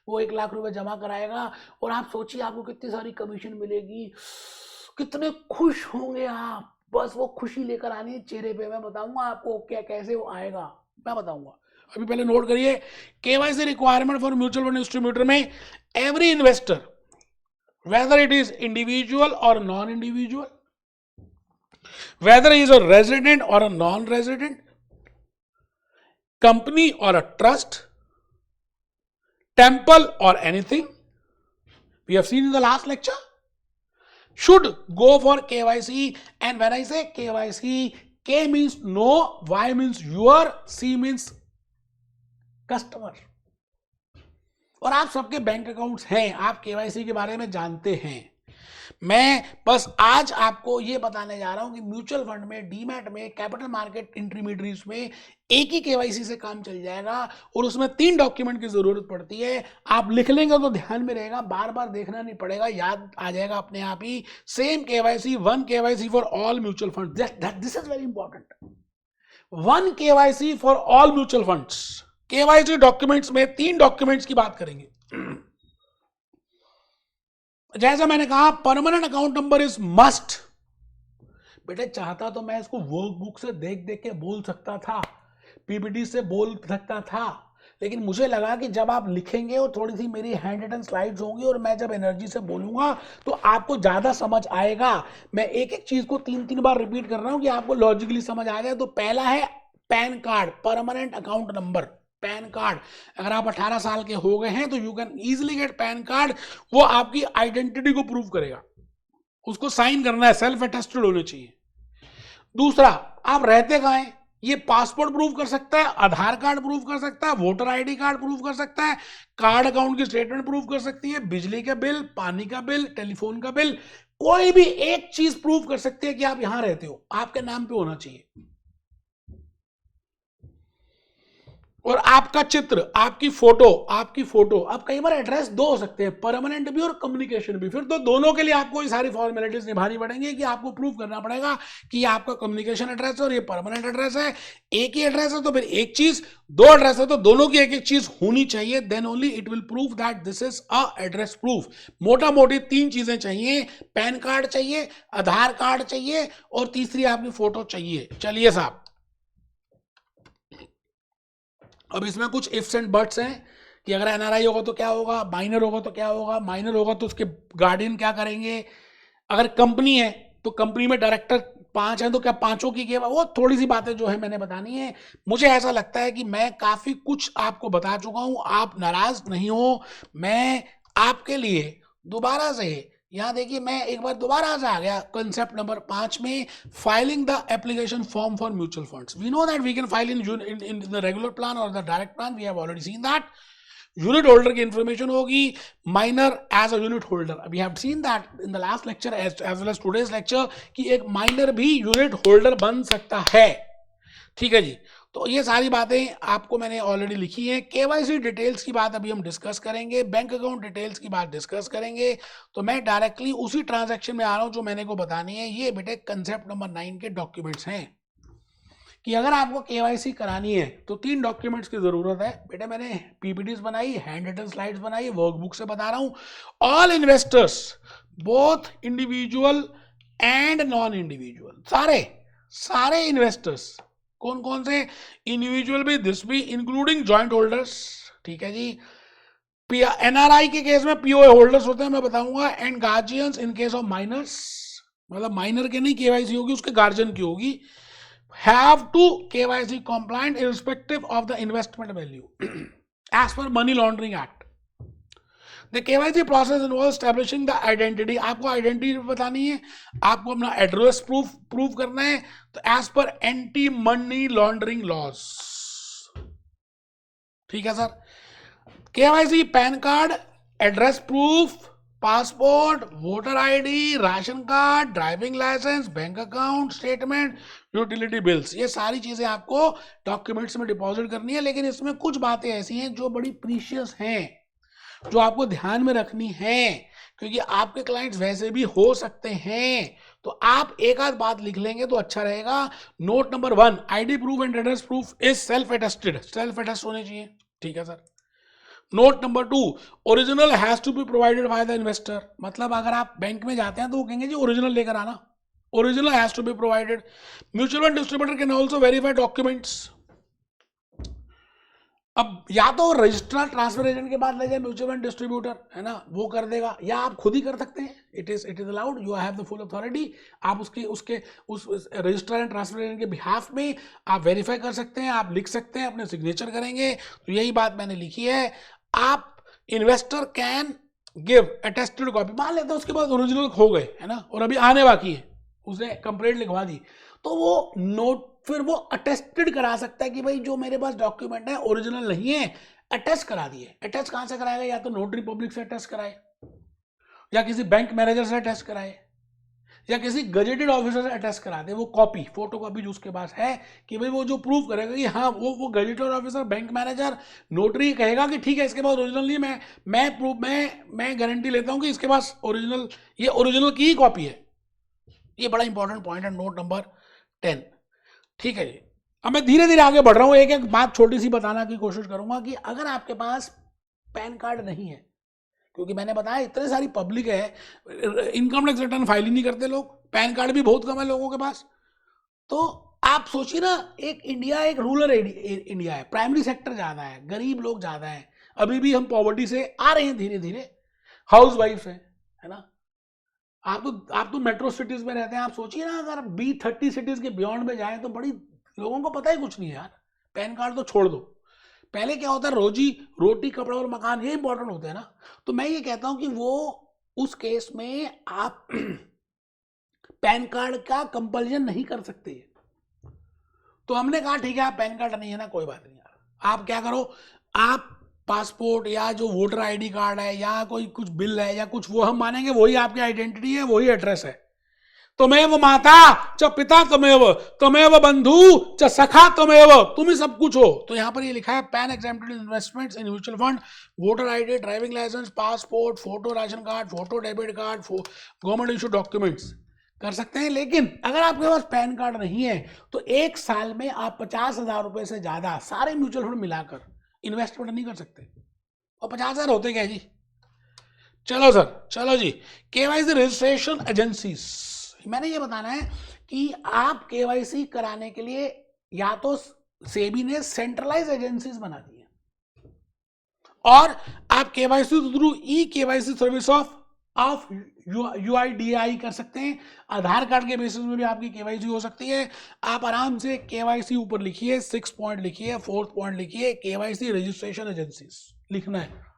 वो 1 लाख रुपए जमा कराएगा, और आप सोचिए आपको कितनी सारी कमीशन मिलेगी, कितने खुश होंगे आप। बस वो खुशी लेकर आनी है चेहरे पे। मैं बताऊंगा आपको क्या कैसे वो आएगा, मैं बताऊंगा। अभी पहले नोट करिए, KYC requirement for mutual fund distributor में every investor whether it is individual और non individual, whether is a resident और अ नॉन रेजिडेंट, कंपनी और अ ट्रस्ट, टेम्पल और anything, we have seen in the last lecture, should go for KYC. And when I say KYC, K means no, Y means your, C means customer. और आप सबके bank accounts हैं, आप KYC के बारे में जानते हैं। मैं बस आज आपको ये बताने जा रहा हूं कि म्यूचुअल फंड में, डीमैट में, कैपिटल मार्केट इंटरमीडिएट्स में एक ही केवाईसी से काम चल जाएगा, और उसमें 3 डॉक्यूमेंट की जरूरत पड़ती है। आप लिख लेंगे तो ध्यान में रहेगा, बार बार देखना नहीं पड़ेगा, याद आ जाएगा अपने आप ही। Same KYC, 1 KYC for all mutual fund, this is very important. 1 KYC for all mutual funds. KYC documents में 3 डॉक्यूमेंट्स की बात करेंगे। जैसा मैंने कहा, permanent account number is must. बेटे चाहता तो मैं इसको वर्कबुक से देख देख के बोल सकता था, पीपीटी से बोल सकता था, लेकिन मुझे लगा कि जब आप लिखेंगे और थोड़ी सी मेरी हैंड रिटन स्लाइड्स होंगी और मैं जब एनर्जी से बोलूंगा तो आपको ज्यादा समझ आएगा। मैं एक एक चीज को 3-3 बार रिपीट कर रहा हूं कि आपको लॉजिकली समझ आ जाए। तो पहला है pan card, permanent account number, pan card. अगर आप 18 साल के हो गए हैं तो you can easily get pan card. वो आपकी आइडेंटिटी को प्रूव करेगा, उसको साइन करना है, सेल्फ अटेस्टेड होने चाहिए। दूसरा, आप रहते कहां हैं, ये पासपोर्ट प्रूव कर सकता है, आधार कार्ड प्रूव कर सकता है, वोटर आईडी कार्ड प्रूव कर सकता है, कार्ड अकाउंट की स्टेटमेंट प्रूव कर सकती है, बिजली का बिल, पानी का बिल, टेलीफोन का बिल, कोई भी एक चीज प्रूव कर सकती है कि आप यहां रहते हो, आपके नाम पे होना चाहिए। और आपका चित्र, आपकी फोटो, अब कई बार एड्रेस दो हो सकते हैं, परमानेंट भी और कम्युनिकेशन भी, फिर तो दोनों के लिए आपको ये सारी फॉर्मेलिटीज निभानी पड़ेंगी कि आपको प्रूव करना पड़ेगा कि ये आपका कम्युनिकेशन एड्रेस है और ये परमानेंट एड्रेस है। एक ही एड्रेस है तो फिर एक चीज, दो एड्रेस है तो दोनों की एक एक चीज होनी चाहिए, then only it will prove that this is a address proof. मोटा मोटी 3 चीजें चाहिए, पैन कार्ड चाहिए, आधार कार्ड चाहिए और तीसरी आपकी फोटो चाहिए। चलिए साहब, अब इसमें कुछ इफ्स एंड बट्स हैं कि अगर एनआरआई होगा तो क्या होगा, माइनर होगा तो क्या होगा, माइनर होगा तो उसके गार्डियन क्या करेंगे, अगर कंपनी है तो कंपनी में डायरेक्टर 5 हैं तो क्या 5 की केवल, वो थोड़ी सी बातें जो है मैंने बतानी है। मुझे ऐसा लगता है कि मैं काफी कुछ आपको बता चुका हूं, आप नाराज नहीं हो। मैं आपके लिए दोबारा से, यहाँ देखिए मैं एक बार दोबारा से आ गया कंसेप्ट नंबर 5 में, filing the application form for mutual funds. We know that we can file in the regular plan और the direct plan, we have already seen that. Unit holder की इंफॉर्मेशन होगी, minor as a unit holder, we have seen that in the last lecture as well as today's lecture कि एक minor भी unit holder बन सकता है। ठीक है जी, तो ये सारी बातें आपको मैंने ऑलरेडी लिखी है। केवाईसी डिटेल्स की बात अभी हम डिस्कस करेंगे, बैंक अकाउंट डिटेल्स की बात डिस्कस करेंगे। तो मैं डायरेक्टली उसी ट्रांजैक्शन में आ रहा हूं जो मैंने को बतानी है। ये बेटे कंसेप्ट नंबर 9 के डॉक्यूमेंट्स हैं कि अगर आपको केवाईसी करानी है तो 3 डॉक्यूमेंट्स की जरूरत है। बेटे मैंने पीपीटीज बनाई, हैंड रिटन स्लाइड्स बनाई, वर्कबुक से बता रहा हूं। All investors, both individual and non individual, सारे इन्वेस्टर्स, कौन कौन से, इंडिविजुअल भी, दिस भी, इंक्लूडिंग जॉइंट होल्डर्स। ठीक है जी, एनआरआई के केस में पीओए होल्डर्स होते हैं, मैं बताऊंगा, and guardians in case of minors, मतलब माइनर के नहीं केवाईसी होगी, उसके गार्जियन की होगी। Have to KYC compliant irrespective of the investment value as per money laundering act. The KYC process involves establishing the identity। आपको आइडेंटिटी बतानी है, आपको अपना एड्रेस प्रूफ करना है, तो as per anti money laundering laws. ठीक है sir, KYC PAN card, address proof, passport, voter ID, ration card, driving licence, bank account statement, utility bills, ये सारी चीजें आपको डॉक्यूमेंट्स में डिपॉजिट करनी है। लेकिन इसमें कुछ बातें ऐसी हैं जो बड़ी प्रीशियस हैं, जो आपको ध्यान में रखनी है, क्योंकि आपके क्लाइंट्स वैसे भी हो सकते हैं। तो आप एक आध बात लिख लेंगे तो अच्छा रहेगा। Note number 1, ID proof and address proof is self attested, self attest होने चाहिए। ठीक है sir. Note number 2, original has to be provided by the investor, मतलब अगर आप बैंक में जाते हैं तो वो कहेंगे जी ओरिजिनल लेकर आना, original has to be provided. Mutual fund distributor can also verify documents. अब या तो रजिस्ट्रार ट्रांसफर एजेंट के बाद ले जाए म्यूचुअल फंड डिस्ट्रीब्यूटर, है ना, वो कर देगा, या आप खुद ही कर सकते हैं। It is allowed, you have the full authority. आप उस रजिस्ट्रार एंड ट्रांसफर एजेंट के बिहाफ में आप वेरीफाई कर सकते हैं, आप लिख सकते हैं, अपने सिग्नेचर करेंगे। तो यही बात मैंने लिखी है। आप investor can give attested copy, मान लेते हैं उसके बाद ओरिजिनल खो गए, है ना, और अभी आने बाकी है, उसने कंप्लेंट लिखवा दी, तो वो नोट फिर वो अटेस्टेड करा सकता है कि भाई जो मेरे पास डॉक्यूमेंट है ओरिजिनल नहीं है, अटेस्ट करा दिए। अटेस्ट कहां से कराएगा, या तो नोटरी पब्लिक से अटेस्ट कराए, या किसी बैंक मैनेजर से अटेस्ट कराए, या किसी गजेटेड ऑफिसर से अटेस्ट करा दे। वो कॉपी, फोटो कॉपी जो उसके पास है, कि भाई वो जो प्रूफ करेगा कि हाँ वो gazetted officer, bank manager, notary कहेगा कि ठीक है इसके पास ओरिजिनल नहीं, मैं गारंटी लेता हूं कि इसके पास ओरिजिनल, ये ओरिजिनल की ही कॉपी है। ये बड़ा इंपॉर्टेंट पॉइंट है, नोट नंबर 10। ठीक है जी, अब मैं धीरे धीरे आगे बढ़ रहा हूं, एक एक बात छोटी सी बताना की कोशिश करूंगा कि अगर आपके पास पैन कार्ड नहीं है, क्योंकि मैंने बताया इतनी सारी पब्लिक है, इनकम टैक्स रिटर्न फाइल ही नहीं करते लोग, पैन कार्ड भी बहुत कम है लोगों के पास। तो आप सोचिए ना, एक इंडिया, एक रूरल इंडिया है, प्राइमरी सेक्टर ज्यादा है, गरीब लोग ज्यादा है, अभी भी हम पॉवर्टी से आ रहे हैं धीरे धीरे, हाउस वाइफ है ना। आप तो मेट्रो सिटीज में रहते हैं, आप सोचिए ना अगर B30 सिटीज के बियॉन्ड में जाएं तो बड़ी लोगों को पता ही कुछ नहीं है यार। पैन कार्ड तो छोड़ दो, पहले क्या होता है, रोटी कपड़ा और मकान, ये इंपॉर्टेंट होते हैं ना। तो मैं ये कहता हूं कि वो उस केस में आप पैन कार्ड का कंपल्जन नहीं कर सकते। तो हमने कहा ठीक है, आप पैन कार्ड नहीं है ना, कोई बात नहीं यार, आप क्या करो, आप पासपोर्ट या जो वोटर आईडी कार्ड है या कोई कुछ बिल है या कुछ, वो हम मानेंगे वही आपकी आइडेंटिटी है, वही एड्रेस है। त्वमेव माता च पिता त्वमेव, त्वमेव बंधु च सखा त्वमेव, तुम ही सब कुछ हो। तो यहाँ पर ये लिखा है PAN exempted investments in mutual fund, voter ID, driving licence, passport, photo ration card, photo debit card, government issue documents कर सकते हैं। लेकिन अगर आपके पास पैन कार्ड नहीं है तो एक साल में आप 50,000 रुपए से ज्यादा सारे म्यूचुअल फंड मिलाकर इन्वेस्टमेंट नहीं कर सकते। और 50,000 होते क्या जी? चलो सर, चलो जी, केवाईसी रजिस्ट्रेशन एजेंसीज, मैंने ये बताना है कि आप केवाईसी कराने के लिए या तो सेबी ने सेंट्रलाइज एजेंसीज बना दी है, और आप KYC through e KYC service of UIDAI कर सकते हैं। आधार कार्ड के बेसिस में भी आपकी केवाईसी हो सकती है। आप आराम से केवाईसी ऊपर लिखिए, 6 पॉइंट लिखिए, 4th पॉइंट लिखिए, केवाईसी रजिस्ट्रेशन एजेंसीज लिखना है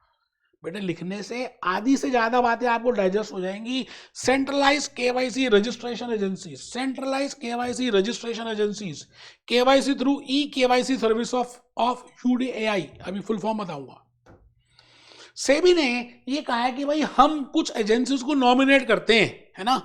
बेटे। लिखने से आधी से ज्यादा बातें आपको डाइजेस्ट हो जाएंगी। Centralise KYC registration agencies, centralise KYC registration agencies, KYC through e KYC service of UIDAI, अभी फुल फॉर्म बताऊंगा। सेबी ने ये कहा है कि भाई हम कुछ एजेंसीज को नॉमिनेट करते हैं, है ना,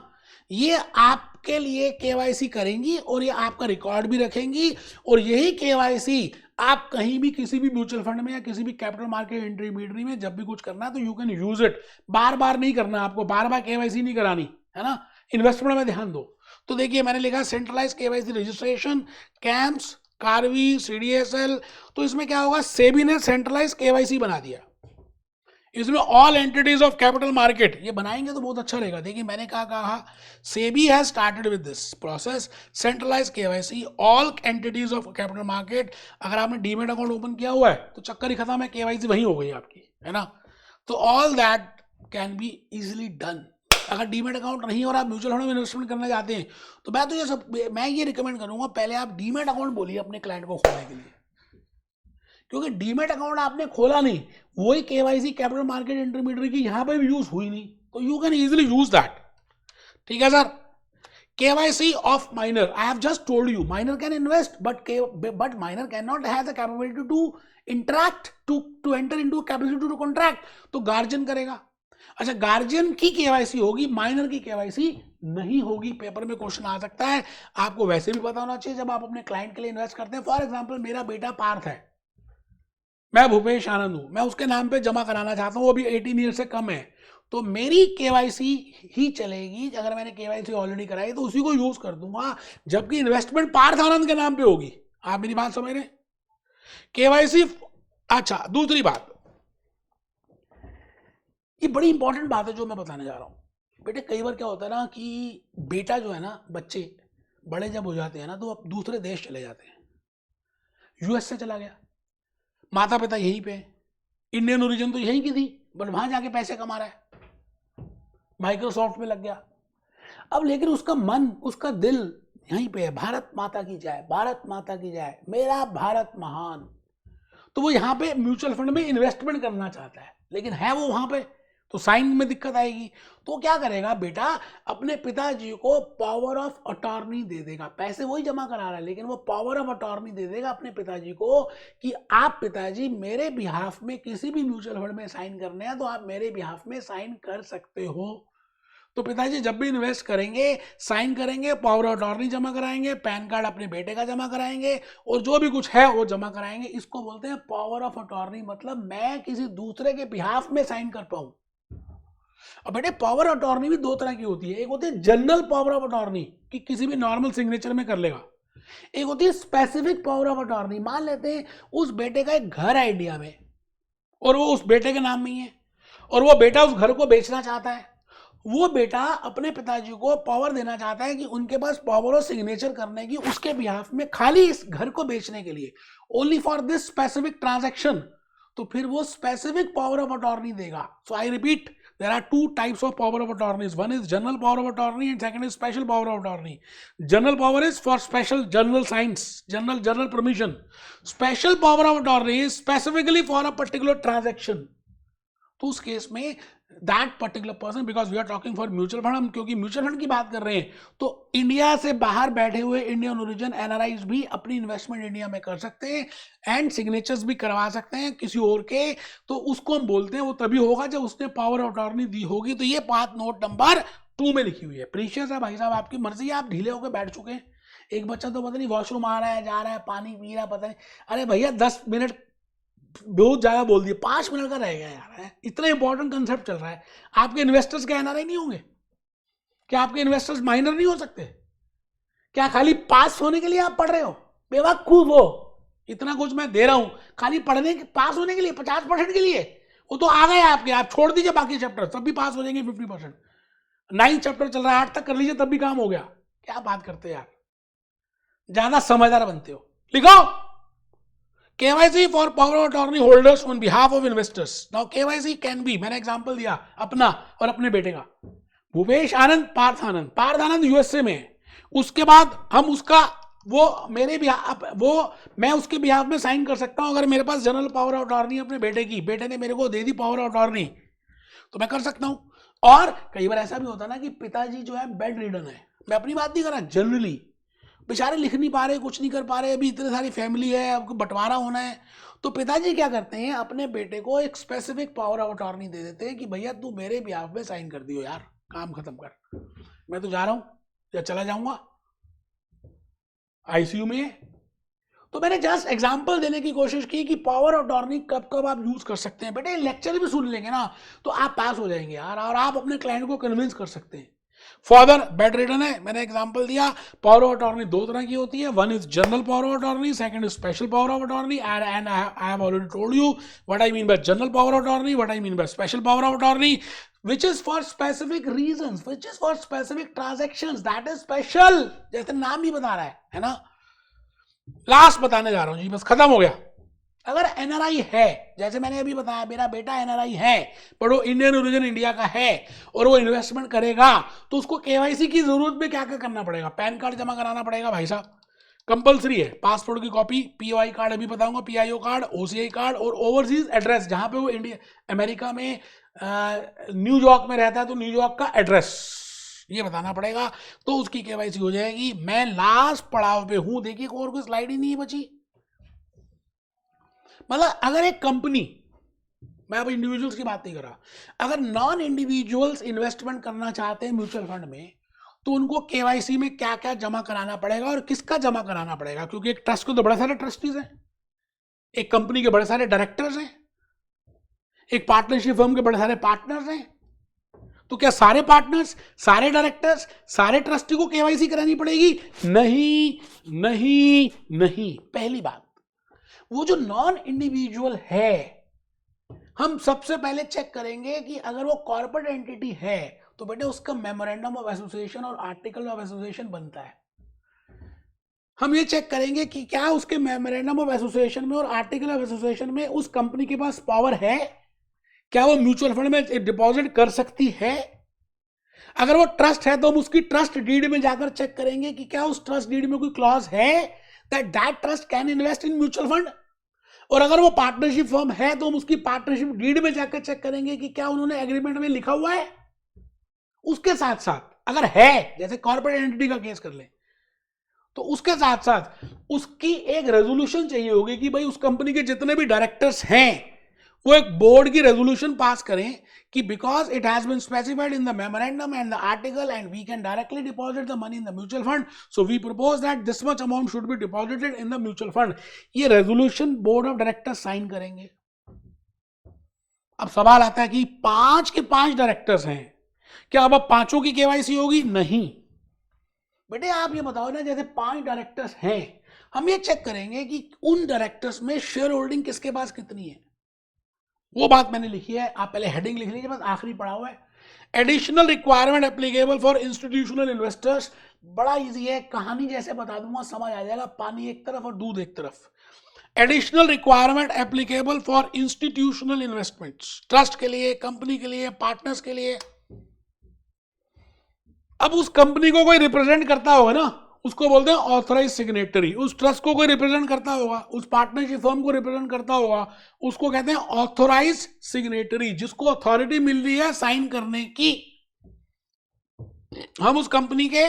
ये आपके लिए केवाईसी करेंगी और ये आपका रिकॉर्ड भी रखेंगी, और यही केवाईसी आप कहीं भी किसी भी म्यूचुअल फंड में या किसी भी कैपिटल मार्केट इंटरमीडियरी में जब भी कुछ करना है तो यू कैन यूज इट। बार बार नहीं करना, आपको बार बार केवाईसी नहीं करानी, है ना, इन्वेस्टमेंट में ध्यान दो। तो देखिए मैंने लिखा centralise KYC registration, CAMS, Karvy, CDSL। तो इसमें क्या होगा, सेबी ने सेंट्रलाइज केवाईसी बना दिया, इसमें all entities of capital market ये बनाएंगे तो बहुत अच्छा रहेगा। देखिए मैंने कहा SEBI has started with this process, centralise KYC, all entities of capital market. अगर आपने डीमेट अकाउंट ओपन किया हुआ है तो चक्कर ही खत्म है, केवाईसी वहीं हो गई आपकी, है ना। तो all that can be easily done. अगर डीमेट अकाउंट नहीं और आप म्यूचुअल फंड में इन्वेस्टमेंट करना चाहते हैं तो मैं ये रिकमेंड करूंगा, पहले आप डीमेट अकाउंट बोलिए अपने क्लाइंट को खोलने के लिए, क्योंकि डीमेट अकाउंट आपने खोला नहीं, वही केवाईसी कैपिटल मार्केट इंटरमीडिएरी की यहां पे भी यूज हुई नहीं, तो you can easily use that. ठीक है sir. KYC of minor, I have just told you minor can invest but minor can not have the capability to interact to enter into capability to contract, तो guardian करेगा। अच्छा, guardian की KYC होगी, minor की KYC नहीं होगी। Paper में question आ सकता है, आपको वैसे भी पता होना चाहिए जब आप अपने क्लाइंट के लिए इन्वेस्ट करते हैं। फॉर एग्जाम्पल मेरा बेटा पार्थ है, मैं भूपेश आनंद हूं, मैं उसके नाम पे जमा कराना चाहता हूं, वो भी 18 ईयर से कम है, तो मेरी केवाईसी ही चलेगी। अगर मैंने केवाईसी ऑलरेडी कराई तो उसी को यूज कर दूंगा, जबकि इन्वेस्टमेंट पार्थ आनंद के नाम पे होगी। आप मेरी बात समझ रहे हैं? केवाईसी। अच्छा, दूसरी बात, ये बड़ी इंपॉर्टेंट बात है जो मैं बताने जा रहा हूं बेटे। कई बार क्या होता है ना कि बेटा जो है ना, बच्चे बड़े जब हो जाते हैं ना तो अब दूसरे देश चले जाते हैं। US से चला गया, माता पिता यहीं पे, इंडियन ओरिजिन तो यहीं की थी, बट वहां जाके पैसे कमा रहा है, माइक्रोसॉफ्ट में लग गया। अब लेकिन उसका मन, उसका दिल यहीं पे है, भारत माता की जय, भारत माता की जय, मेरा भारत महान। तो वो यहाँ पे म्यूचुअल फंड में इन्वेस्टमेंट करना चाहता है, लेकिन है वो वहां पे, तो साइन में दिक्कत आएगी। तो क्या करेगा बेटा, अपने पिताजी को पावर ऑफ अटॉर्नी दे देगा। पैसे वही जमा करा रहा है, लेकिन वो पावर ऑफ अटॉर्नी दे देगा अपने पिताजी को कि आप पिताजी मेरे बिहाफ में किसी भी म्यूचुअल फंड में साइन करने हैं तो आप मेरे बिहाफ में साइन कर सकते हो। तो पिताजी जब भी इन्वेस्ट करेंगे, साइन करेंगे, पावर ऑफ अटॉर्नी जमा कराएंगे, पैन कार्ड अपने बेटे का जमा कराएंगे, और जो भी कुछ है वो जमा कराएंगे। इसको बोलते हैं पावर ऑफ अटॉर्नी, मतलब मैं किसी दूसरे के बिहाफ में साइन कर पाऊं। अब बेटे पावर ऑफ अटॉर्नी भी दो तरह की होती है, एक होती है जनरल पावर ऑफ अटॉर्नी कि किसी भी नॉर्मल सिग्नेचर में कर लेगा, एक होती है स्पेसिफिक पावर ऑफ अटॉर्नी। मान लेते हैं उस बेटे का एक घर है इंडिया में और वो उस बेटे के नाम में ही है, और वो बेटा उस घर को बेचना चाहता है। वो बेटा अपने पिताजी को पावर देना चाहता है कि उनके पास पावर ऑफ सिग्नेचर करने की उसके बिहाफ में, खाली इस घर को बेचने के लिए, only for this specific transaction. तो फिर वो स्पेसिफिक पावर ऑफ अटॉर्नी देगा। So I repeat, there are two types of power of attorneys. One is general power of attorney and second is special power of attorney. General power is for special general signs, general permission. Special power of attorney is specifically for a particular transaction. तो उस case में that particular person, because we are talking for mutual fund, हम क्योंकि mutual fund की बात कर रहे हैं, तो इंडिया से बाहर बैठे हुए इंडियन ओरिजिन NRIs भी अपनी इन्वेस्टमेंट इंडिया में कर सकते हैं एंड सिग्नेचर्स भी करवा सकते हैं किसी और के। तो उसको हम बोलते हैं, वो तभी होगा जब उसने पावर ऑफ अटॉर्नी दी होगी। तो ये बात नोट नंबर 2 में लिखी हुई है। प्रीशियस है भाई साहब, आपकी मर्जी है, आप ढीले होकर बैठ चुके हैं। एक बच्चा तो पता नहीं वॉशरूम आ रहा है, जा रहा है, पानी पी रहा है, पता नहीं। अरे भैया 10 मिनट बहुत ज्यादा बोल दिए, 5 मिनट का रह गया यार, इतना इंपॉर्टेंट कंसेप्ट चल रहा है। आपके इन्वेस्टर्स क्या एनआरआई नहीं होंगे? क्या आपके इन्वेस्टर्स माइनर नहीं हो सकते? क्या खाली पास होने के लिए आप पढ़ रहे हो? बेवकूफ हो। इतना कुछ मैं दे रहा हूं खाली पढ़ने के, पास होने के लिए, 50% के लिए। वो तो आ गए आपके, आप छोड़ दीजिए बाकी चैप्टर, तब भी पास हो जाएंगे 50%। 9 चैप्टर चल रहा है, 8 तक कर लीजिए, तब भी काम हो गया। क्या बात करते हैं यार, ज्यादा समझदार बनते हो। लिखो KYC for power of attorney holders on behalf of investors. Now KYC can be, मैंने एग्जांपल दिया अपना और अपने बेटे का, भूपेश आनंद, पार्थ आनंद। पार्थ आनंद यूएसए में है, उसके बाद हम उसका वो मेरे बिहाफ, वो मैं उसके बिहाफ में साइन कर सकता हूं। अगर मेरे पास जनरल पावर ऑफ अटॉर्नी अपने बेटे की, बेटे ने मेरे को दे दी पावर ऑफ अटॉर्नी, तो मैं कर सकता हूं। और कई बार ऐसा भी होता है ना कि पिताजी जो है बेड रिडन है, मैं अपनी बात नहीं कर रहा, जनरली बेचारे लिख नहीं पा रहे, कुछ नहीं कर पा रहे, अभी इतनी सारी फैमिली है, आपको बंटवारा होना है, तो पिताजी क्या करते हैं, अपने बेटे को एक स्पेसिफिक पावर ऑफ अटॉर्नी दे देते हैं कि भैया तू मेरे बिहाफ में साइन कर दियो यार, काम खत्म कर, मैं तो जा रहा हूं या चला जाऊंगा, आईसीयू में है। तो मैंने जस्ट एग्जांपल देने की कोशिश की कि पावर ऑफ अटॉर्नी कब कब आप यूज कर सकते हैं। बेटे लेक्चर भी सुन लेंगे ना तो आप पास हो जाएंगे यार, और आप अपने क्लाइंट को कन्विंस कर सकते हैं। फादर बेड रिडन है, मैंने एग्जांपल दिया। पावर ऑफ अटॉर्नी 2 तरह की होती है, one is general power of attorney, second is special power of attorney. And I have already told you what I mean by general power of attorney, what I mean by special power of attorney, which is for specific reasons, which is for specific transactions, that is special, जैसे नाम ही बता रहा है ना। Last बताने जा रहा हूं जी, बस खत्म हो गया। अगर एनआरआई है, जैसे मैंने अभी बताया मेरा बेटा एनआरआई है, पर वो इंडियन ओरिजिन इंडिया का है और वो इन्वेस्टमेंट करेगा, तो उसको केवाईसी की जरूरत में क्या क्या करना पड़ेगा? पैन कार्ड जमा कराना पड़ेगा भाई साहब, कंपलसरी है। पासपोर्ट की कॉपी, पीओआई कार्ड अभी बताऊंगा, पीआईओ कार्ड, ओसीआई कार्ड, और ओवरसीज एड्रेस, जहां पे वो इंडिया अमेरिका में न्यूयॉर्क में रहता है तो न्यूयॉर्क का एड्रेस ये बताना पड़ेगा, तो उसकी केवाईसी हो जाएगी। मैं लास्ट पड़ाव पे हूं, देखिए और कोई स्लाइड ही नहीं बची। मतलब अगर एक कंपनी, मैं अब इंडिविजुअल्स की बात नहीं कर रहा, अगर नॉन इंडिविजुअल्स इन्वेस्टमेंट करना चाहते हैं म्यूचुअल फंड में, तो उनको केवाईसी में क्या क्या जमा कराना पड़ेगा और किसका जमा कराना पड़ेगा? क्योंकि एक ट्रस्ट को तो बड़े सारे ट्रस्टीज हैं, एक कंपनी के बड़े सारे डायरेक्टर्स हैं, एक पार्टनरशिप फर्म के बड़े सारे पार्टनर्स हैं, तो क्या सारे पार्टनर्स, सारे डायरेक्टर्स, सारे ट्रस्टी को केवाईसी करानी पड़ेगी? नहीं नहीं नहीं। पहली बात, वो जो नॉन इंडिविजुअल है, हम सबसे पहले चेक करेंगे कि अगर वो कॉर्पोरेट एंटिटी है तो बेटे उसका मेमोरेंडम ऑफ एसोसिएशन और आर्टिकल ऑफ एसोसिएशन बनता है। हम ये चेक करेंगे कि क्या उसके मेमोरेंडम ऑफ एसोसिएशन में और आर्टिकल ऑफ एसोसिएशन में उस कंपनी के पास पावर है, क्या वो म्यूचुअल फंड में डिपॉजिट कर सकती है। अगर वो ट्रस्ट है तो हम उसकी ट्रस्ट डीड में जाकर चेक करेंगे कि क्या उस ट्रस्ट डीड में कोई क्लॉज है that trust can invest in mutual fund. और अगर वो पार्टनरशिप फर्म है तो हम उसकी पार्टनरशिप डीड में जाकर चेक करेंगे कि क्या उन्होंने एग्रीमेंट में लिखा हुआ है। उसके साथ साथ अगर है, जैसे कॉर्पोरेट एंटिटी का केस कर ले, तो उसके साथ साथ उसकी एक रेजोल्यूशन चाहिए होगी कि भाई उस कंपनी के जितने भी डायरेक्टर्स हैं वो एक बोर्ड की रेजोल्यूशन पास करें कि because it has been specified in the memorandum and the article and we can directly deposit the money in the mutual fund, so we propose that this much amount should be deposited in the mutual fund. ये resolution board of directors sign करेंगे। अब सवाल आता है कि 5 के 5 directors हैं, क्या अब पांचों की केवाईसी होगी? नहीं बेटे, आप ये बताओ ना, जैसे 5 डायरेक्टर्स हैं, हम ये चेक करेंगे कि उन डायरेक्टर्स में शेयर होल्डिंग किसके पास कितनी है। वो बात मैंने लिखी है, आप पहले हेडिंग लिख लीजिए, बस आखिरी पढ़ा हुआ है। Additional requirement applicable for institutional investors, बड़ा इजी है, कहानी जैसे बता दूंगा समझ आ जाएगा, पानी एक तरफ और दूध एक तरफ। Additional requirement applicable for institutional investments, trust के लिए, कंपनी के लिए, पार्टनर्स के लिए। अब उस कंपनी को कोई रिप्रेजेंट करता होगा ना, उसको बोलते हैं ऑथराइज सिग्नेटरी। उस ट्रस्ट को कोई रिप्रेजेंट करता होगा, उस पार्टनरशिप फर्म को रिप्रेजेंट करता होगा, उसको कहते हैं ऑथराइज सिग्नेटरी, जिसको अथॉरिटी मिल रही है साइन करने की। हम उस कंपनी के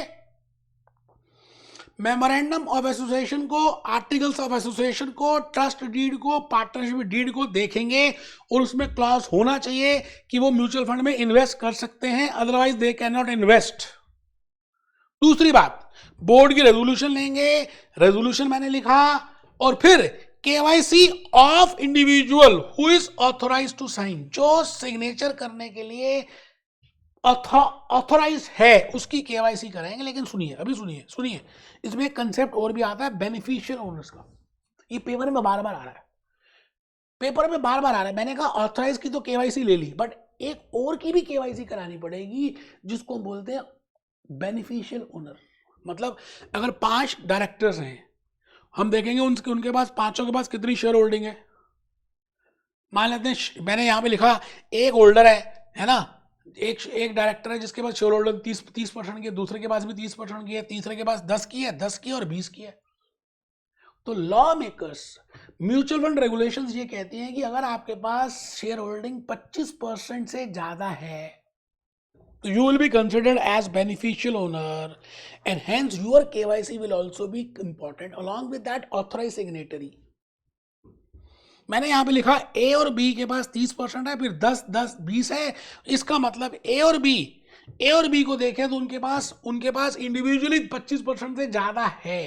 मेमोरेंडम ऑफ एसोसिएशन को, आर्टिकल्स ऑफ एसोसिएशन को, ट्रस्ट डीड को, पार्टनरशिप डीड को देखेंगे और उसमें क्लॉज होना चाहिए कि वो म्यूचुअल फंड में इन्वेस्ट कर सकते हैं, otherwise they can not invest. दूसरी बात, बोर्ड की रेजोल्यूशन लेंगे, रेजोल्यूशन मैंने लिखा, और फिर KYC of individual who is authorise to sign, जो सिग्नेचर करने के लिए ऑथोराइज है उसकी केवाईसी करेंगे। लेकिन सुनिए, अभी सुनिए, इसमें एक कंसेप्ट और भी आता है बेनिफिशियल ओनर्स का। ये पेपर में बार बार आ रहा है, मैंने कहा ऑथोराइज की तो केवाईसी ले ली, बट एक और की भी केवाईसी करानी पड़ेगी जिसको बोलते हैं बेनिफिशियल ओनर। मतलब अगर 5 डायरेक्टर्स हैं, हम देखेंगे उनके पास, पांचों के पास कितनी शेयर होल्डिंग है। मान लेते हैं, मैंने यहाँ पे लिखा एक होल्डर है ना, एक डायरेक्टर है जिसके पास शेयर होल्डर 30% की है, दूसरे के पास भी 30% की है, तीसरे के पास 10 की है, 10 की और 20 की है। तो law makers, mutual fund regulations ये कहती हैं कि अगर आपके पास शेयर होल्डिंग 25% से ज्यादा है, you will be considered as beneficial owner and hence your KYC will also be important along with that authorized signatory। मैंने यहाँ पे लिखा A और B के पास 30% है, फिर 10, 10, 20 है। इसका मतलब A और B को देखें तो उनके पास इंडिविजुअली 25% से ज्यादा है।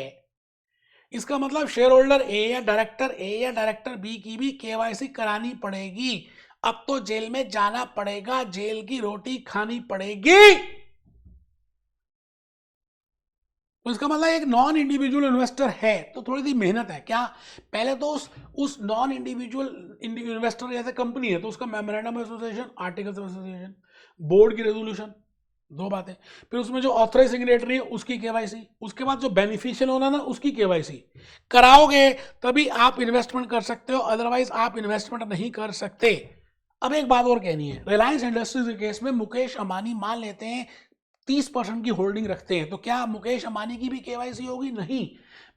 इसका मतलब शेयर होल्डर A या डायरेक्टर B की भी KYC करानी पड़ेगी। अब तो जेल में जाना पड़ेगा, जेल की रोटी खानी पड़ेगी। तो इसका मतलब एक नॉन इंडिविजुअल इन्वेस्टर है तो थोड़ी सी मेहनत है। क्या, पहले तो उस नॉन इंडिविजुअल इन्वेस्टर जैसे कंपनी है तो उसका memorandum of association, articles of association, board की रेजोल्यूशन, 2 बातें, फिर उसमें जो ऑथराइज सिग्नेटरी है उसकी केवाईसी, उसके बाद जो बेनिफिशियल होना ना उसकी केवाईसी कराओगे तभी आप इन्वेस्टमेंट कर सकते हो, अदरवाइज आप इन्वेस्टमेंट नहीं कर सकते। अब एक बात और कहनी है, रिलायंस इंडस्ट्रीज के केस में मुकेश अंबानी मान लेते हैं 30% की होल्डिंग रखते हैं, तो क्या मुकेश अंबानी की भी केवाईसी होगी? नहीं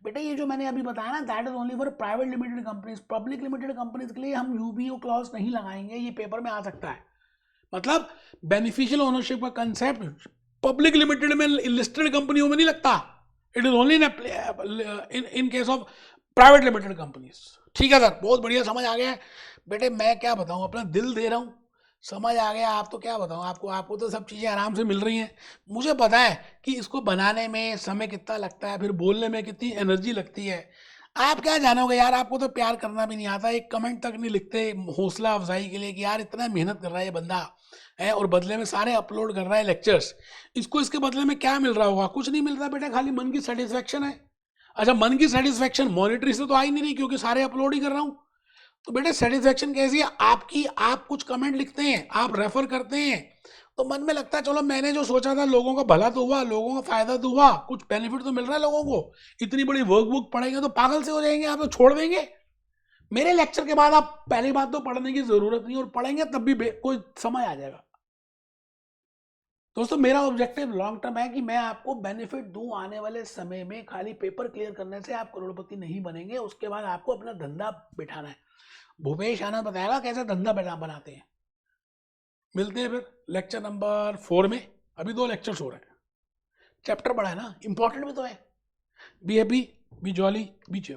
बेटा, ये जो मैंने अभी बताया ना, that is only for private limited companies. Public limited companies के लिए हम यूबीओ क्लॉज नहीं लगाएंगे, ये पेपर में आ सकता है। मतलब बेनिफिशियल ओनरशिप का कंसेप्ट पब्लिक लिमिटेड में, लिस्टेड कंपनियों में नहीं लगता, it is only in case of private limited companies. ठीक है सर, बहुत बढ़िया, समझ आ गया है बेटे। मैं क्या बताऊं, अपना दिल दे रहा हूं, समझ आ गया। आप तो क्या बताऊं आपको तो सब चीज़ें आराम से मिल रही हैं। मुझे पता है कि इसको बनाने में समय कितना लगता है, फिर बोलने में कितनी एनर्जी लगती है। आप क्या जानोगे यार, आपको तो प्यार करना भी नहीं आता, एक कमेंट तक नहीं लिखते हौसला अफजाई के लिए कि यार इतना मेहनत कर रहा है ये बंदा है और बदले में सारे अपलोड कर रहा है लेक्चर्स। इसके बदले में क्या मिल रहा होगा? कुछ नहीं मिल रहा बेटा, खाली मन की सेटिस्फेक्शन है। अच्छा, मन की सेटिस्फेक्शन मॉनिटरी से तो आ ही नहीं रही क्योंकि सारे अपलोड ही कर रहा हूँ। तो बेटे सेटिस्फेक्शन कैसी है आपकी? आप कुछ कमेंट लिखते हैं, आप रेफर करते हैं, तो मन में लगता है चलो मैंने जो सोचा था लोगों का भला तो हुआ, लोगों का फायदा तो हुआ, कुछ बेनिफिट तो मिल रहा है लोगों को। इतनी बड़ी वर्कबुक पढ़ेंगे तो पागल से हो जाएंगे, आप तो छोड़ देंगे। मेरे लेक्चर के बाद आप पहली बात तो पढ़ने की जरूरत नहीं, और पढ़ेंगे तब भी कोई समय आ जाएगा। दोस्तों मेरा ऑब्जेक्टिव लॉन्ग टर्म है कि मैं आपको बेनिफिट दूं आने वाले समय में। खाली पेपर क्लियर करने से आप करोड़पति नहीं बनेंगे, उसके बाद आपको अपना धंधा बिठाना है। भूपेश आनंद बताएगा कैसे धंधा बनाते हैं। मिलते हैं फिर लेक्चर नंबर 4 में। अभी 2 लेक्चर्स हो रहे हैं, चैप्टर बड़ा है ना, इंपॉर्टेंट भी तो है। Be happy, B jolly, B cheerful.